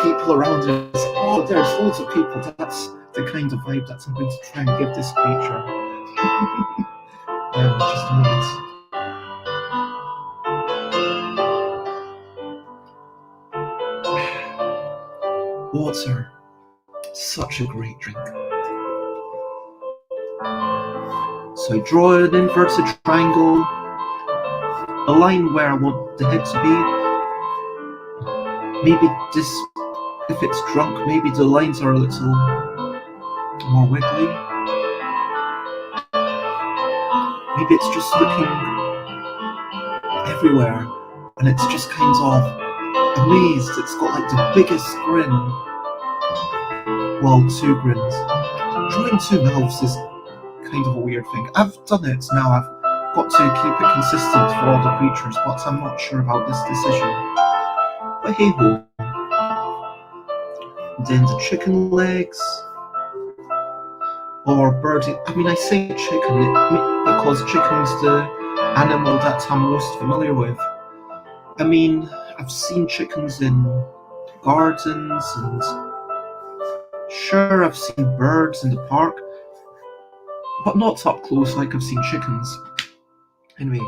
people around it. Oh, there's loads of people. That's the kind of vibe that I'm going to try and give this creature. Just a moment. Water. Such a great drink. So I draw an inverted triangle, a line where I want the head to be. Maybe this, if it's drunk, maybe the lines are a little more wiggly. Maybe it's just looking everywhere and it's just kind of amazed. It's got like the biggest grin. Well, two grins. Drawing two mouths is kind of a weird thing. I've done it now. I've got to keep it consistent for all the creatures, but I'm not sure about this decision. But hey ho. Then the chicken legs. Or birdie. I mean, I say chicken because chicken's the animal that I'm most familiar with. I mean, I've seen chickens in gardens and sure, I've seen birds in the park, but not up close like I've seen chickens. Anyway,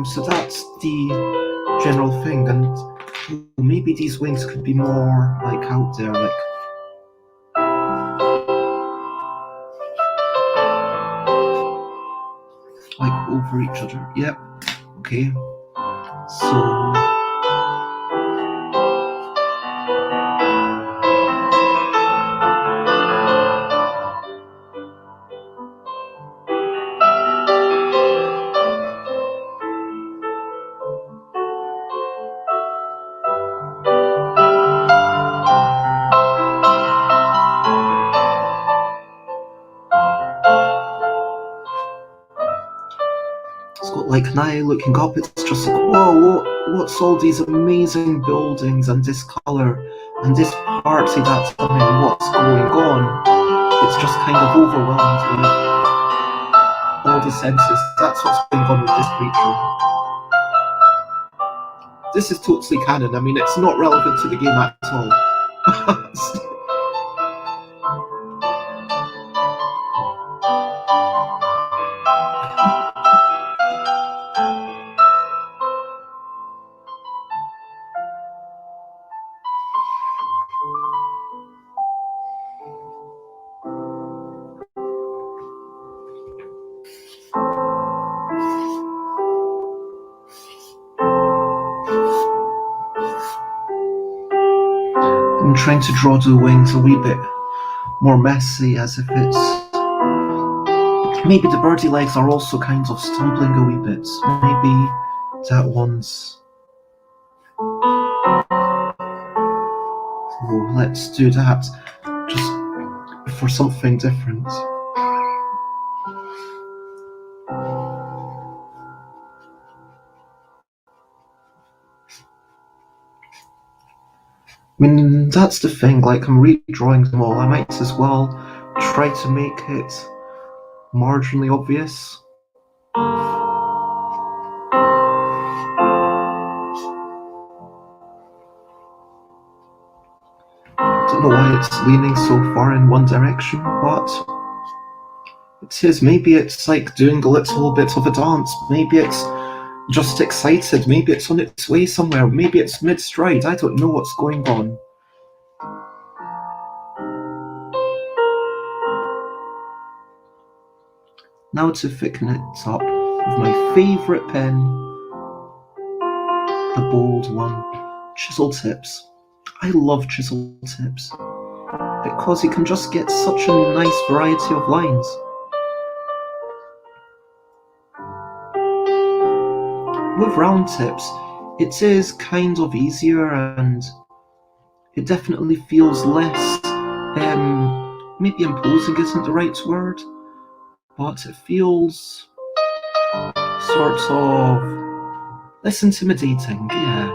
so that's the general thing, and maybe these wings could be more like out there, like over each other. Yep. Okay. So. Like an eye looking up, it's just like, whoa, what's all these amazing buildings and this colour and this party that I'm in, what's going on? It's just kind of overwhelmed with all the senses. That's what's going on with this creature. This is totally canon. I mean, it's not relevant to the game at all. I'm trying to draw the wings a wee bit more messy, as if it's... Maybe the birdie legs are also kind of stumbling a wee bit. Maybe that one's... Oh, let's do that, just for something different. I mean, that's the thing, like, I'm redrawing them all. I might as well try to make it marginally obvious. Don't know why it's leaning so far in one direction, but it is. Maybe it's like doing a little bit of a dance. Maybe it's just excited. Maybe it's on its way somewhere. Maybe it's mid-stride. I don't know what's going on. Now to thicken it up with my favourite pen, the bold one, chisel tips. I love chisel tips because you can just get such a nice variety of lines. With round tips, it is kind of easier and it definitely feels less, maybe imposing isn't the right word, but it feels sort of less intimidating, yeah.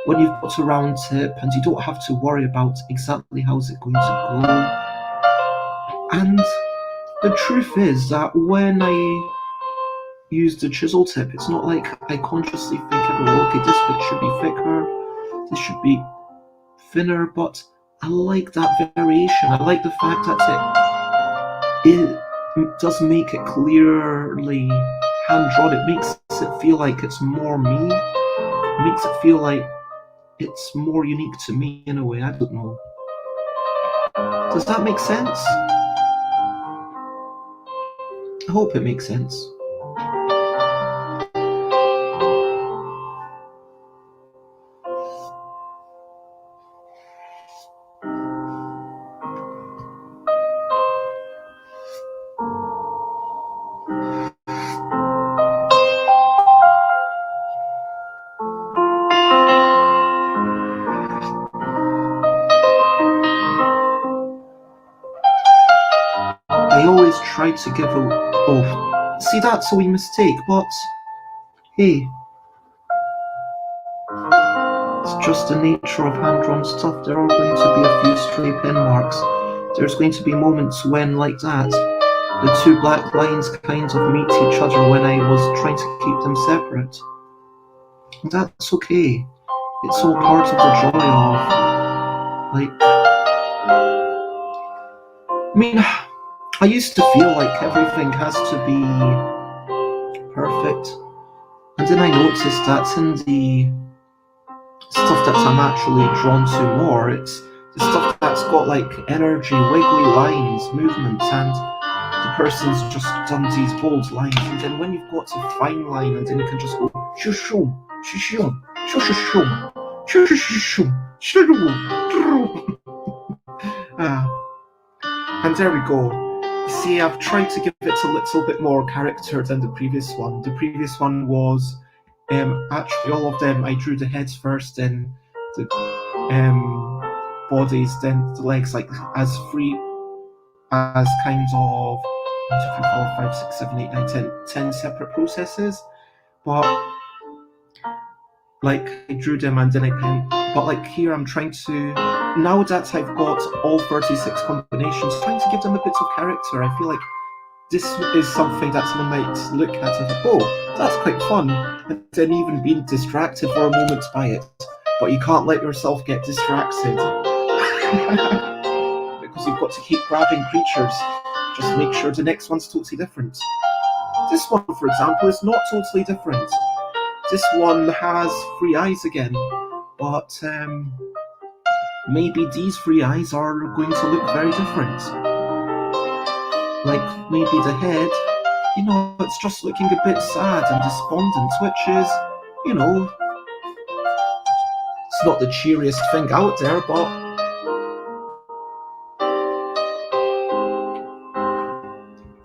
When you've got a round tip and you don't have to worry about exactly how's it going to go. And the truth is that when I use the chisel tip, it's not like I consciously think, okay, this bit should be thicker, this should be thinner, but I like that variation. I like the fact that it does make it clearly hand-drawn. It makes it feel like it's more me. It makes it feel like it's more unique to me in a way. I don't know. Does that make sense? I hope it makes sense. I always try to give see, that's a wee mistake, but hey, it's just the nature of hand-drawn stuff. There are going to be a few stray pen marks. There's going to be moments when, like that, the two black lines kind of meet each other when I was trying to keep them separate. And that's okay. It's all part of the joy of, like, I mean, I used to feel like everything has to be perfect, and then I noticed that in the stuff that I'm actually drawn to more, it's the stuff that's got like energy, wiggly lines, movements, and the person's just done these bold lines, and then when you've got a fine line, and then you can just go shoo shoo, shoo shoo, shoo shoo shoo, shoo shoo shoo, and there we go. See, I've tried to give it a little bit more character than the previous one. The previous one was actually all of them. I drew the heads first, then the bodies, then the legs, like as free as kind of 1, 2, 3, 4, 5, 6, 7, 8, 9, 10 separate processes. But like I drew them and then I pen. But like here, I'm trying to, now that I've got all 36 combinations, trying to give them a bit of character. I feel like this is something that someone might look at and think, oh, that's quite fun, and then even being distracted for a moment by it. But you can't let yourself get distracted because you've got to keep grabbing creatures. Just make sure the next one's totally different. This one, for example, is not totally different. This one has 3 eyes again, but maybe these 3 eyes are going to look very different. Like maybe the head, it's just looking a bit sad and despondent, which is, it's not the cheeriest thing out there, but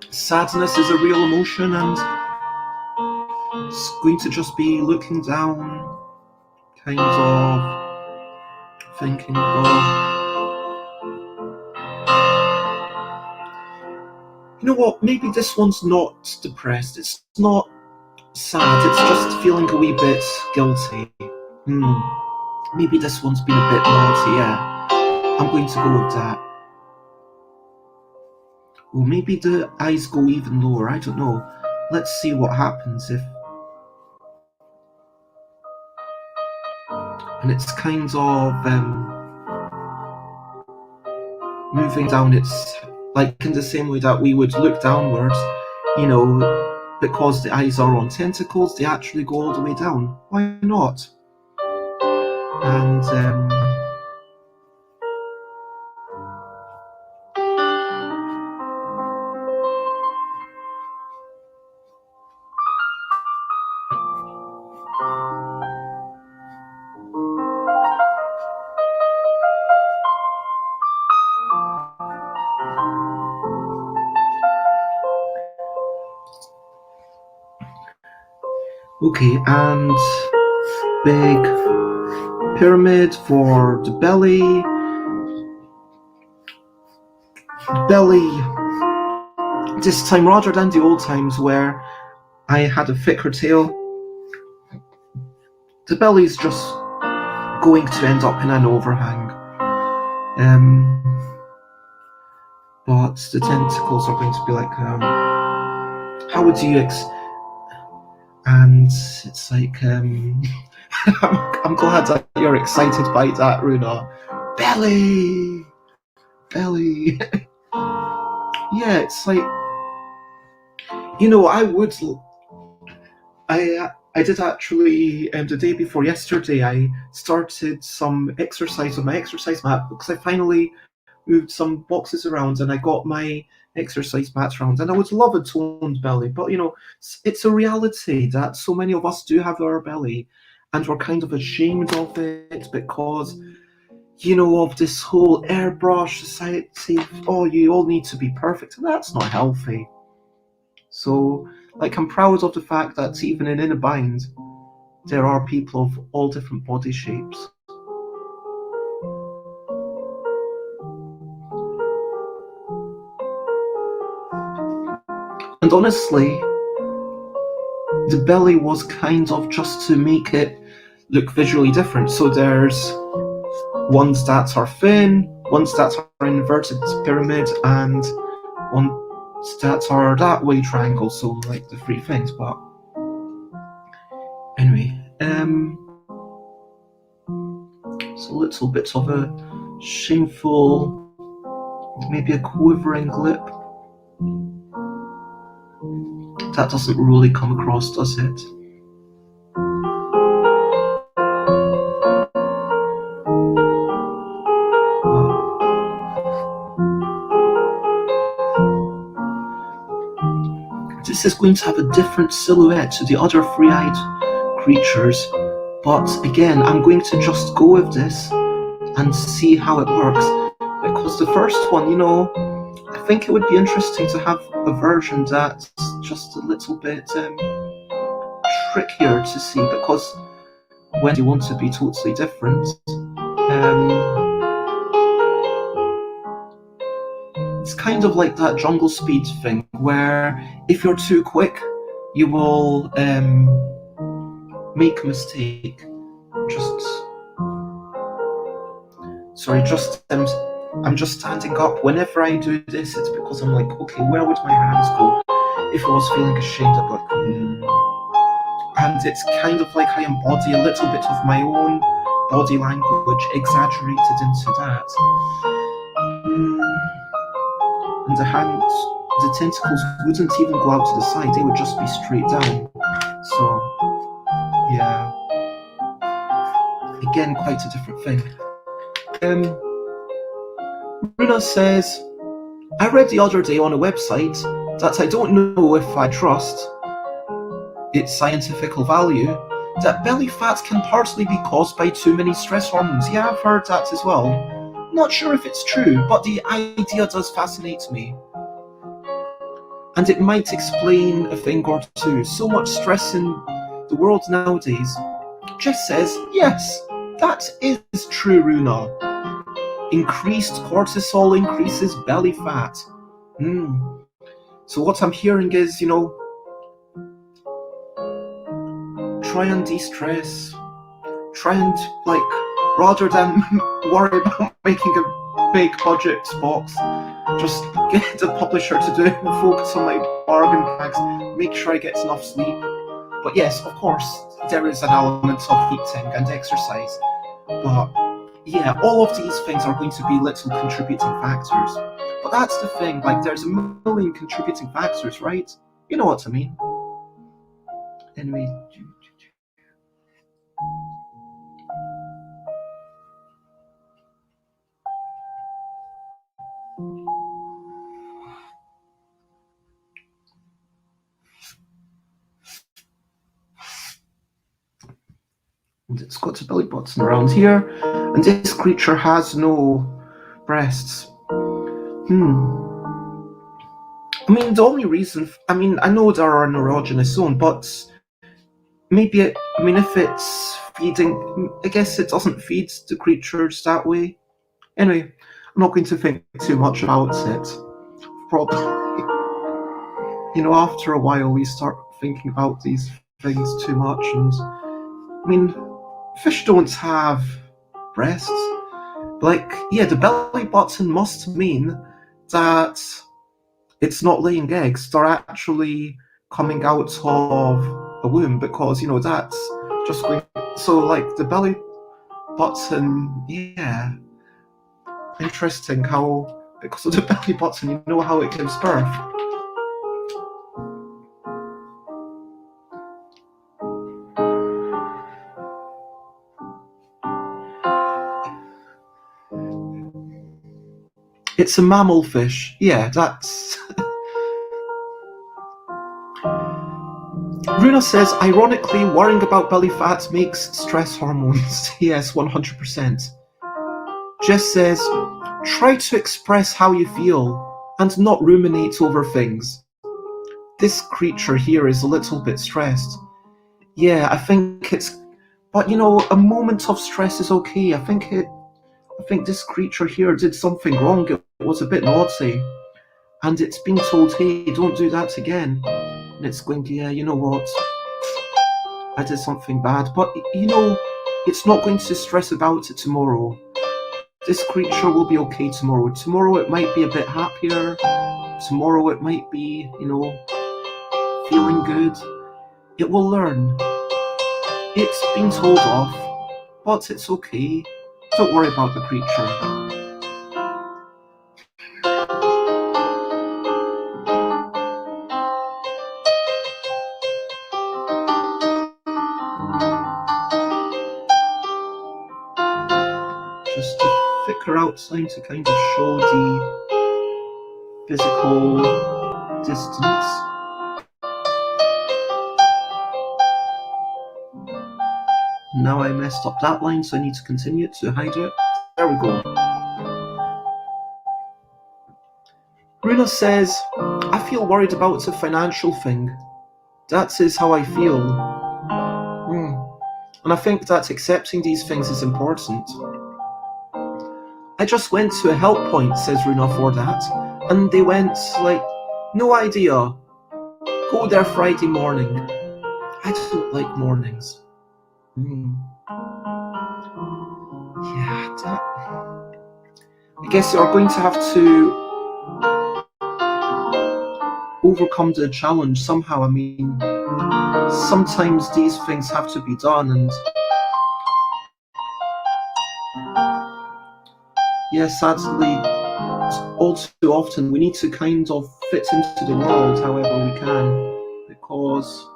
sadness is a real emotion, and it's going to just be looking down, kind of thinking, you know what, maybe this one's not depressed, it's not sad, it's just feeling a wee bit guilty. Maybe this one's been a bit naughty, yeah. I'm going to go with that. Or maybe the eyes go even lower, I don't know. Let's see what happens if... And it's kind of moving down, it's like in the same way that we would look downwards, because the eyes are on tentacles, they actually go all the way down. Why not? And okay, and big pyramid for the belly. This time, rather than the old times where I had a thicker tail, the belly's just going to end up in an overhang. But the tentacles are going to be like, how would you and it's like, I'm glad that you're excited by that, Runa. Belly! Yeah, it's like, I did actually, the day before yesterday, I started some exercise on my exercise mat because I finally moved some boxes around and I got my exercise mats around, and I would love a toned belly, but it's a reality that so many of us do have our belly, and we're kind of ashamed of it because of this whole airbrush society. Oh, you all need to be perfect, and that's not healthy. So, I'm proud of the fact that even in a bind, there are people of all different body shapes. And honestly, the belly was kind of just to make it look visually different. So there's ones that are thin, ones that are inverted pyramid, and ones that are that way triangle. So like the three things. But anyway, it's a little bit of a shameful, maybe a quivering lip. That doesn't really come across, does it? This is going to have a different silhouette to the other three-eyed creatures, but again, I'm going to just go with this and see how it works, because the first one, I think it would be interesting to have a version that's just a little bit trickier to see, because when you want to be totally different, it's kind of like that jungle speed thing, where if you're too quick, you will make a mistake. I'm just standing up. Whenever I do this, it's because I'm like, okay, where would my hands go? If I was feeling ashamed, I'd be like, And it's kind of like I embody a little bit of my own body language exaggerated into that. And the hands, the tentacles wouldn't even go out to the side, they would just be straight down. So, yeah. Again, quite a different thing. Runa says, I read the other day on a website that I don't know if I trust its scientific value, that belly fat can partly be caused by too many stress hormones. Yeah, I've heard that as well. Not sure if it's true, but the idea does fascinate me. And it might explain a thing or two. So much stress in the world nowadays. Jess says, yes, that is true, Runa. Increased cortisol increases belly fat. So what I'm hearing is, try and de-stress. Try and, rather than worry about making a big budget box, just get the publisher to do it and focus on my bargain bags, make sure I get enough sleep. But yes, of course, there is an element of eating and exercise. But yeah, all of these things are going to be little contributing factors. But that's the thing, like there's a million contributing factors, right? You know what I mean. Anyway. And it's got a belly button around here, and this creature has no breasts. I mean, the only reason, I know there are an erogenous zone, but maybe if it's feeding, I guess it doesn't feed the creatures that way. Anyway, I'm not going to think too much about it. Probably, after a while we start thinking about these things too much, and fish don't have breasts. Like, yeah, the belly button must mean that it's not laying eggs, they're actually coming out of a womb, because, that's just going, so like the belly button, yeah, interesting how, because of the belly button, you know how it gives birth. It's a mammal fish, yeah, that's... Runa says, ironically, worrying about belly fat makes stress hormones. Yes, 100%. Jess says, try to express how you feel and not ruminate over things. This creature here is a little bit stressed. Yeah, I think it's... But, a moment of stress is okay. I think this creature here did something wrong. It was a bit naughty. And it's being told, hey, don't do that again. And it's going, yeah, you know what? I did something bad. But, it's not going to stress about it tomorrow. This creature will be okay tomorrow. Tomorrow it might be a bit happier. Tomorrow it might be, feeling good. It will learn. It's been told off, but it's okay. Don't worry about the creature. Just a thicker outline to kind of show the physical distance. Now I messed up that line, so I need to continue to hide it. There we go. Runa says, I feel worried about the financial thing. That is how I feel. And I think that accepting these things is important. I just went to a help point, says Runa for that, and they went like, no idea. Go there Friday morning. I don't like mornings. Yeah, that... I guess you're going to have to overcome the challenge somehow. Sometimes these things have to be done, and sadly, all too often we need to kind of fit into the world however we can, because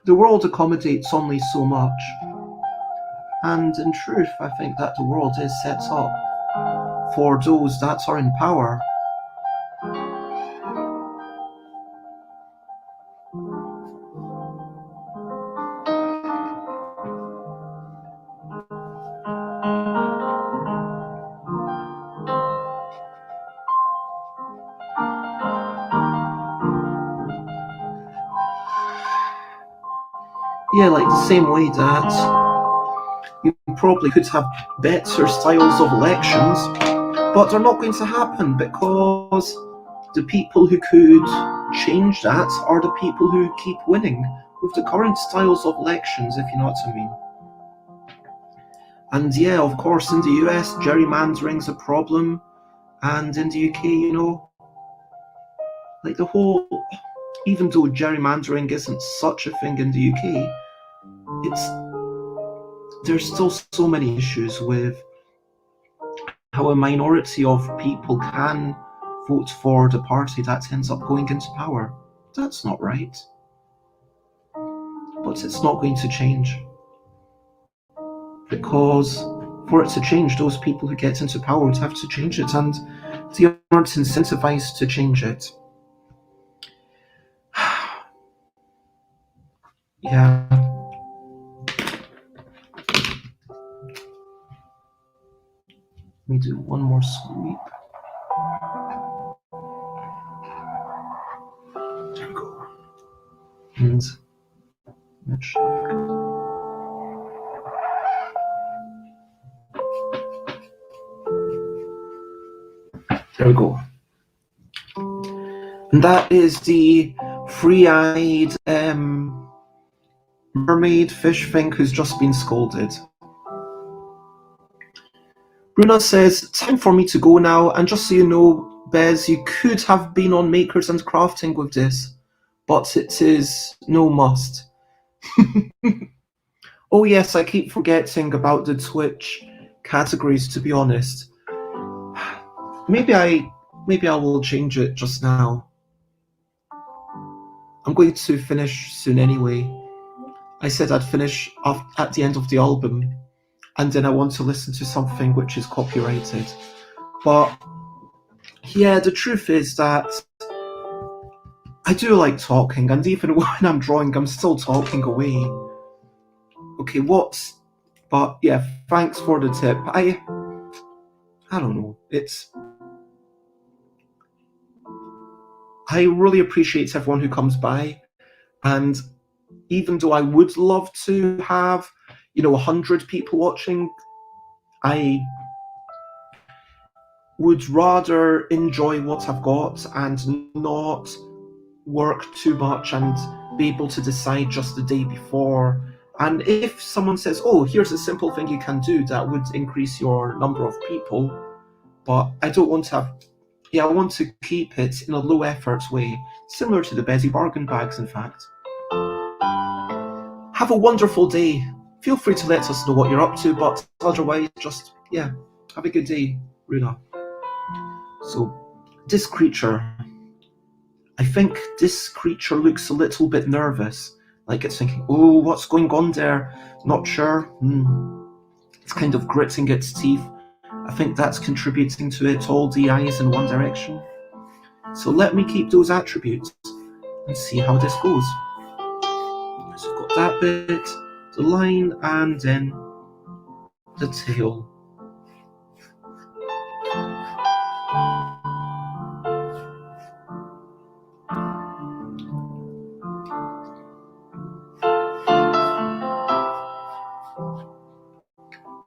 the world accommodates only so much. And in truth, I think that the world is set up for those that are in power. Yeah, like the same way that you probably could have better styles of elections, but they're not going to happen because the people who could change that are the people who keep winning with the current styles of elections, if you know what I mean. And yeah, of course, in the US, gerrymandering's a problem, and in the UK, like the whole, even though gerrymandering isn't such a thing in the UK, there's still so many issues with how a minority of people can vote for the party that ends up going into power. That's not right. But it's not going to change. Because for it to change, those people who get into power would have to change it, and they aren't incentivized to change it. Yeah. Let me do one more sweep. There we go. And there we go. And that is the free-eyed mermaid fish thing who's just been scolded. Bruna says, time for me to go now, and just so you know, Bez, you could have been on Makers and Crafting with this, but it is no must. Oh yes, I keep forgetting about the Twitch categories, to be honest. Maybe I will change it just now. I'm going to finish soon anyway. I said I'd finish at the end of the album, and then I want to listen to something which is copyrighted. But yeah, the truth is that I do like talking, and even when I'm drawing, I'm still talking away. Okay, but yeah, thanks for the tip. I don't know. I really appreciate everyone who comes by, and even though I would love to have, 100 people watching, I would rather enjoy what I've got and not work too much and be able to decide just the day before. And if someone says, oh, here's a simple thing you can do that would increase your number of people, but I don't want to I want to keep it in a low effort way, similar to the Bezzy Bargain Bags, in fact. Have a wonderful day. Feel free to let us know what you're up to, but otherwise, just, have a good day, Runa. So, this creature, I think this creature looks a little bit nervous, like it's thinking, oh, what's going on there? Not sure. It's kind of gritting its teeth. I think that's contributing to it, all the eyes in one direction. So let me keep those attributes and see how this goes. So I've got that bit, the line, and then the tail.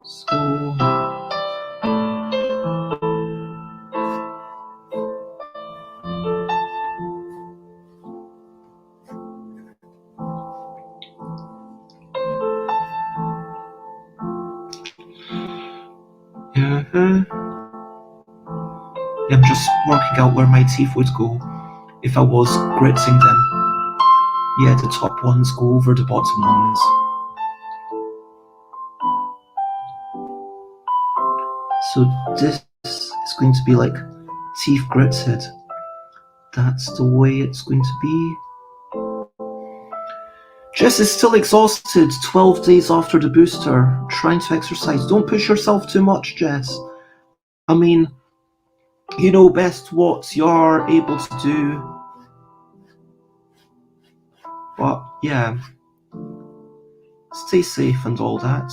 So I'm just working out where my teeth would go if I was gritting them. Yeah, the top ones go over the bottom ones. So this is going to be like teeth gritted. That's the way it's going to be. Jess is still exhausted 12 days after the booster, trying to exercise. Don't push yourself too much, Jess. I mean, you know best what you're able to do. But yeah, stay safe and all that.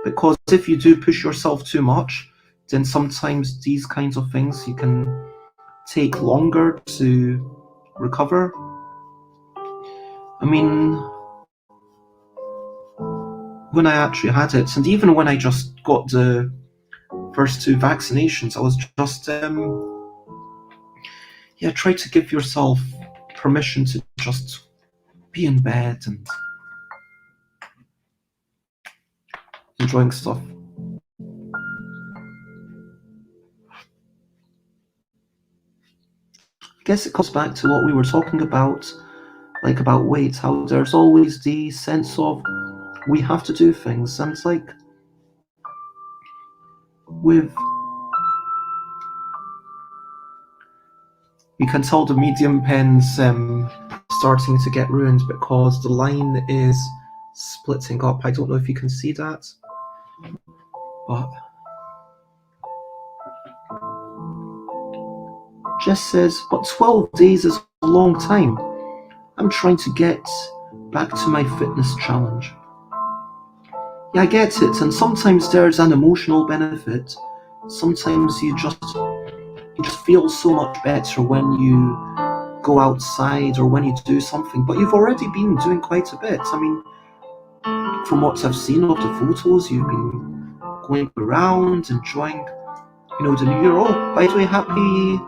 Because if you do push yourself too much, then sometimes these kinds of things you can take longer to recover. I mean, when I actually had it, and even when I just got the first 2 vaccinations, I was just try to give yourself permission to just be in bed and enjoying stuff. I guess it comes back to what we were talking about, like about weight, how there's always the sense of we have to do things, and it's like with you can tell the medium pen's starting to get ruined because the line is splitting up. I don't know if you can see that, but Jess says, but 12 days is a long time. I'm trying to get back to my fitness challenge. Yeah, I get it, and sometimes there's an emotional benefit. Sometimes you just feel so much better when you go outside or when you do something, but you've already been doing quite a bit. I mean, from what I've seen of the photos, you've been going around, enjoying, the New Year. Oh, by the way, happy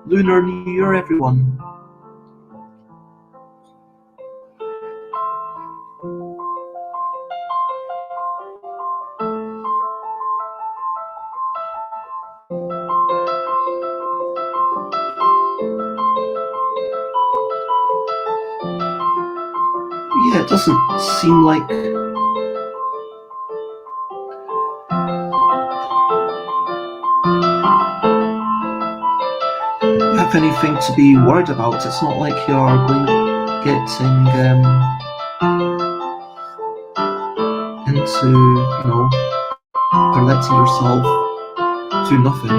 Lunar New Year, everyone. Yeah, it doesn't seem like you have anything to be worried about. It's not like you're getting into, or letting yourself do nothing.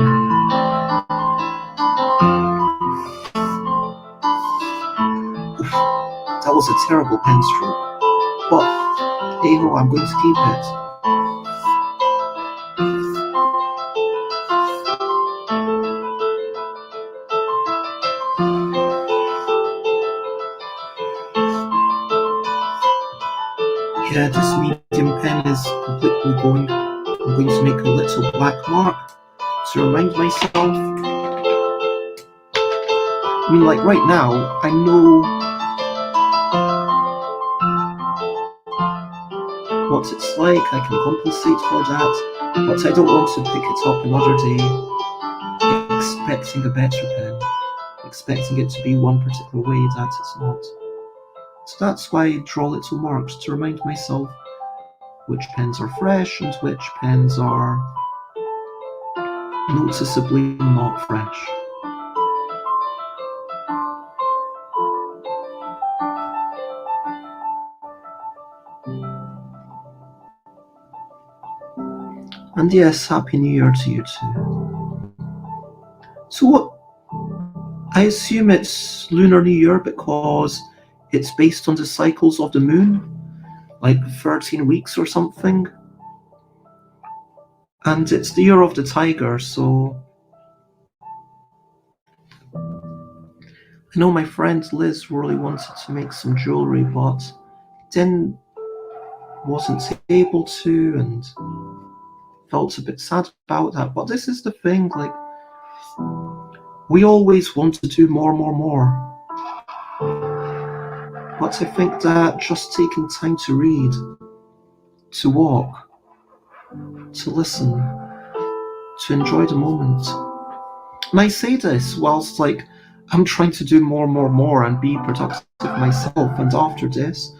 That was a terrible pen stroke, but hey ho, I'm going to keep it. Yeah, this medium pen is completely going. I'm going to make a little black mark to remind myself. I mean, like right now, I know what it's like. I can compensate for that, but I don't want to pick it up another day expecting a better pen, expecting it to be one particular way that it's not. So that's why I draw little marks to remind myself which pens are fresh and which pens are noticeably not fresh. And yes, Happy New Year to you too. So what? I assume it's Lunar New Year because it's based on the cycles of the moon, like 13 weeks or something. And it's the year of the tiger, so I know my friend Liz really wanted to make some jewellery, but then wasn't able to and felt a bit sad about that. But this is the thing, like, we always want to do more. But I think that just taking time to read, to walk, to listen, to enjoy the moment. And I say this whilst, like, I'm trying to do more and be productive myself. And after this,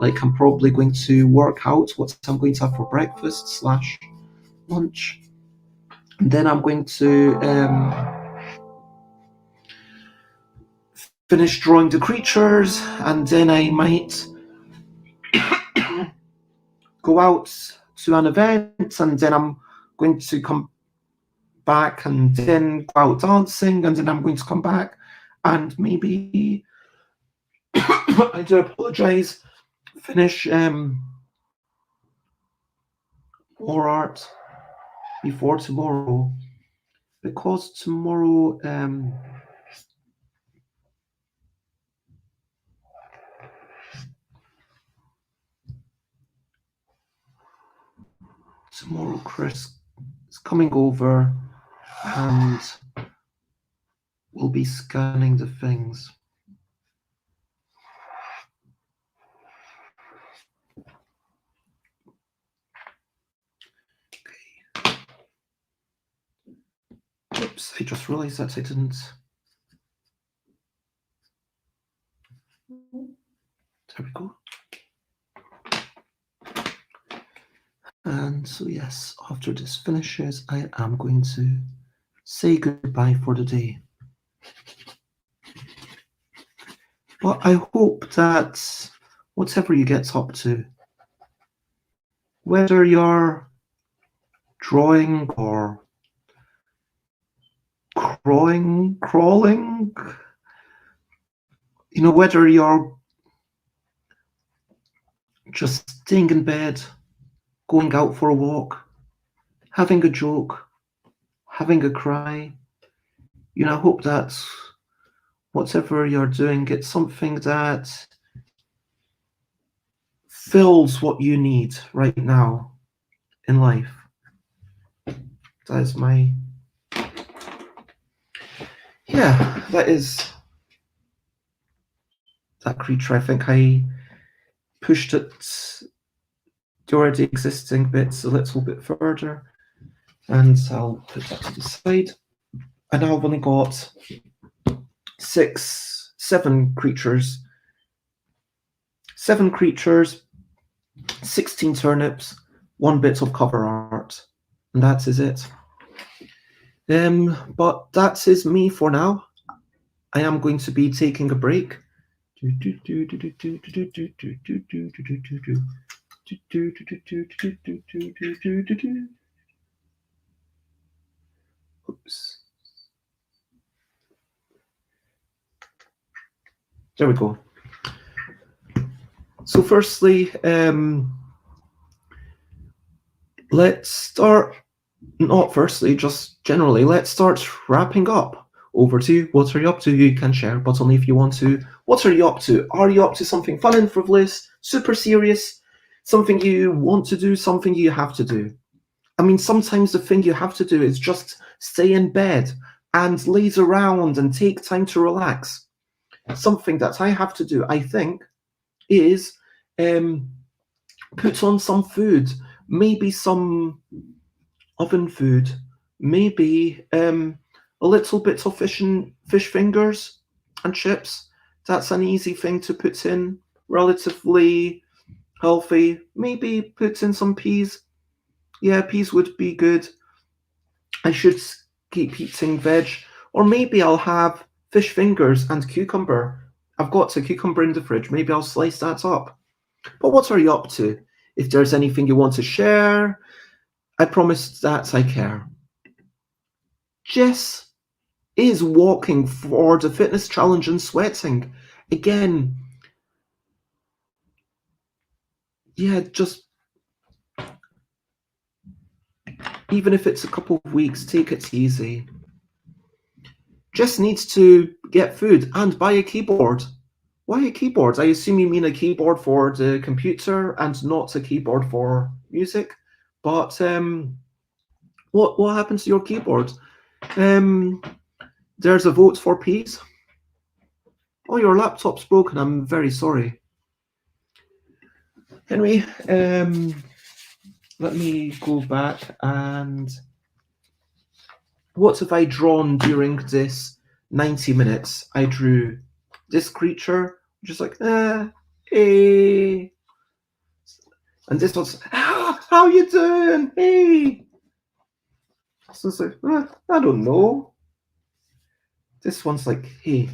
like, I'm probably going to work out what I'm going to have for breakfast / lunch. And then I'm going to finish drawing the creatures, and then I might go out to an event, and then I'm going to come back and then go out dancing, and then I'm going to come back and maybe I do apologize, finish more art before tomorrow, because tomorrow Chris is coming over and we'll be scanning the things. Oops, I just realised that I didn't. There we go. And so yes, after this finishes, I am going to say goodbye for the day. But I hope that whatever you get up to, whether you're drawing or crawling, whether you're just staying in bed, going out for a walk, having a joke, having a cry, I hope that whatever you're doing, it's something that fills what you need right now in life. That is that is that creature. I think I pushed it, the already existing bits, a little bit further, and I'll put that to the side. And now I've only got 7 creatures. 7 creatures, 16 turnips, 1 bit of cover art, and that is it. But that is me for now. I am going to be taking a break. Oops. There we go. So firstly, let's start, not firstly, just generally, let's start wrapping up. Over to you. What are you up to? You can share, but only if you want to. What are you up to? Are you up to something fun and frivolous, super serious, something you want to do, something you have to do? I mean, sometimes the thing you have to do is just stay in bed and laze around and take time to relax. Something that I have to do, I think, is put on some food, maybe some oven food, maybe a little bit of fish fingers and chips. That's an easy thing to put in, relatively healthy. Maybe put in some peas. Yeah, peas would be good. I should keep eating veg. Or maybe I'll have fish fingers and cucumber. I've got a cucumber in the fridge. Maybe I'll slice that up. But what are you up to? If there's anything you want to share, I promise that I care. Jess is walking for the fitness challenge and sweating. Again, just even if it's a couple of weeks, take it easy. Jess needs to get food and buy a keyboard. Why a keyboard? I assume you mean a keyboard for the computer and not a keyboard for music. But what happened to your keyboard? There's a vote for peas. Oh, your laptop's broken. I'm very sorry. Anyway, let me go back and what have I drawn during this 90 minutes? I drew this creature, just like, hey. And this one's, how you doing? Hey. So it's like, I don't know. This one's like, hey,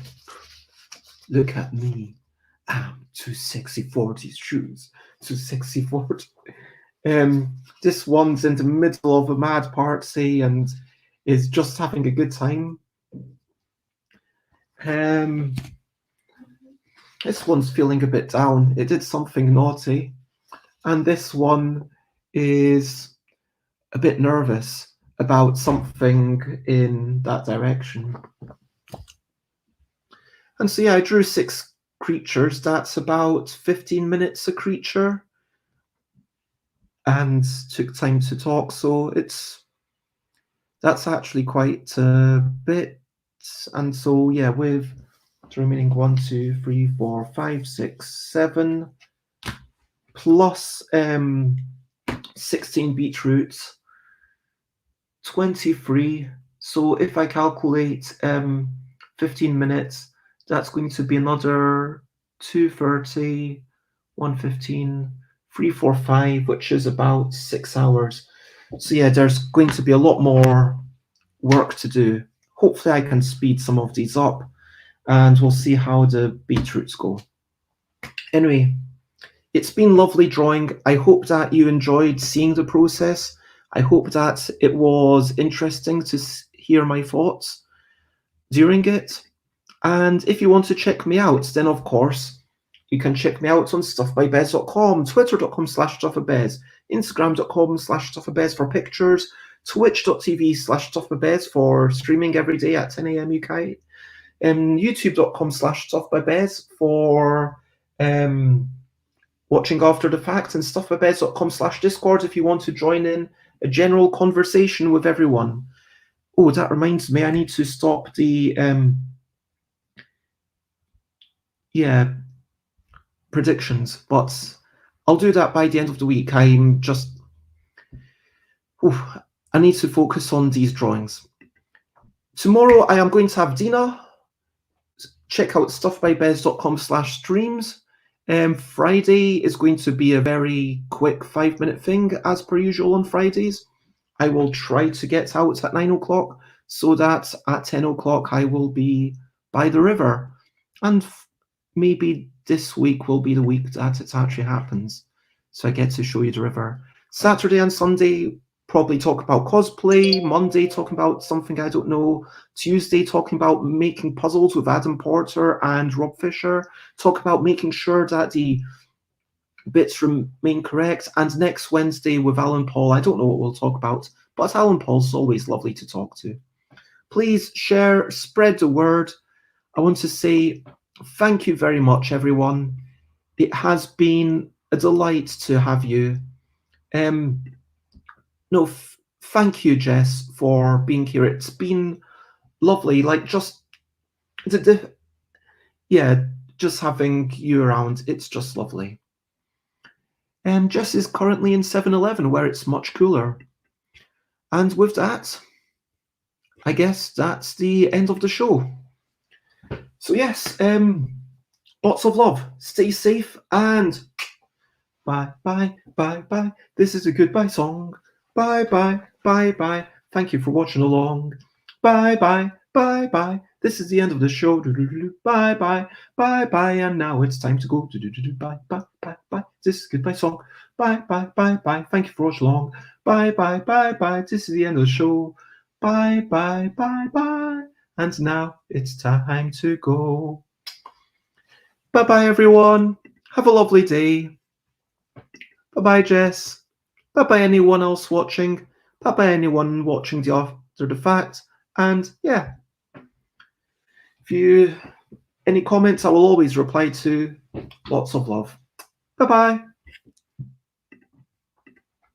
look at me. I'm too sexy for these shoes. Too sexy for it. This one's in the middle of a mad party and is just having a good time. This one's feeling a bit down. It did something naughty. And this one is a bit nervous about something in that direction. And so I drew 6 creatures. That's about 15 minutes a creature. And took time to talk, so that's actually quite a bit. And so with the remaining 1, 2, 3, 4, 5, 6, 7 plus 16 beetroots, 23, So if I calculate 15 minutes, that's going to be another 2:30, 1:15, 3, 4, 5, which is about 6 hours. So yeah, there's going to be a lot more work to do. Hopefully I can speed some of these up, and we'll see how the beetroots go. Anyway, it's been lovely drawing. I hope that you enjoyed seeing the process. I hope that it was interesting to hear my thoughts during it. And if you want to check me out, then of course, you can check me out on stuffbybez.com, twitter.com/stuffbybez, instagram.com/stuffbybez for pictures, twitch.tv/stuffbybez for streaming every day at 10 a.m. UK, youtube.com/stuffbybez for watching after the fact, and stuffbybez.com/discord if you want to join in a general conversation with everyone. Oh, that reminds me, I need to stop the predictions, but I'll do that by the end of the week. I need to focus on these drawings. Tomorrow I am going to have Dina. Check out stuffbybez.com/streams. Friday is going to be a very quick 5-minute thing, as per usual on Fridays. I will try to get out at 9 o'clock so that at 10 o'clock I will be by the river. And maybe this week will be the week that it actually happens, so I get to show you the river. Saturday and Sunday, probably talk about cosplay. Monday, talking about something I don't know. Tuesday, talking about making puzzles with Adam Porter and Rob Fisher. Talk about making sure that the bits remain correct. And next Wednesday with Alan Paul, I don't know what we'll talk about, but Alan Paul's always lovely to talk to. Please share, spread the word. I want to say thank you very much, everyone. It has been a delight to have you. Thank you, Jess, for being here. It's been lovely. Like just having you around. It's just lovely. Jess is currently in 7-Eleven, where it's much cooler. And with that, I guess that's the end of the show. So yes, lots of love. Stay safe and bye, bye, bye, bye. This is a goodbye song. Bye, bye, bye, bye. Thank you for watching along. Bye, bye, bye, bye. This is the end of the show. Bye, bye, bye, bye. And now it's time to go. Bye, bye, bye, bye. This is a goodbye song. Bye, bye, bye, bye. Thank you for watching along. Bye, bye, bye, bye. This is the end of the show. Bye, bye, bye, bye. And now it's time to go. Bye-bye, everyone. Have a lovely day. Bye-bye, Jess. Bye-bye, anyone else watching. Bye-bye, anyone watching the after the fact. And yeah, any comments, I will always reply to. Lots of love. Bye-bye.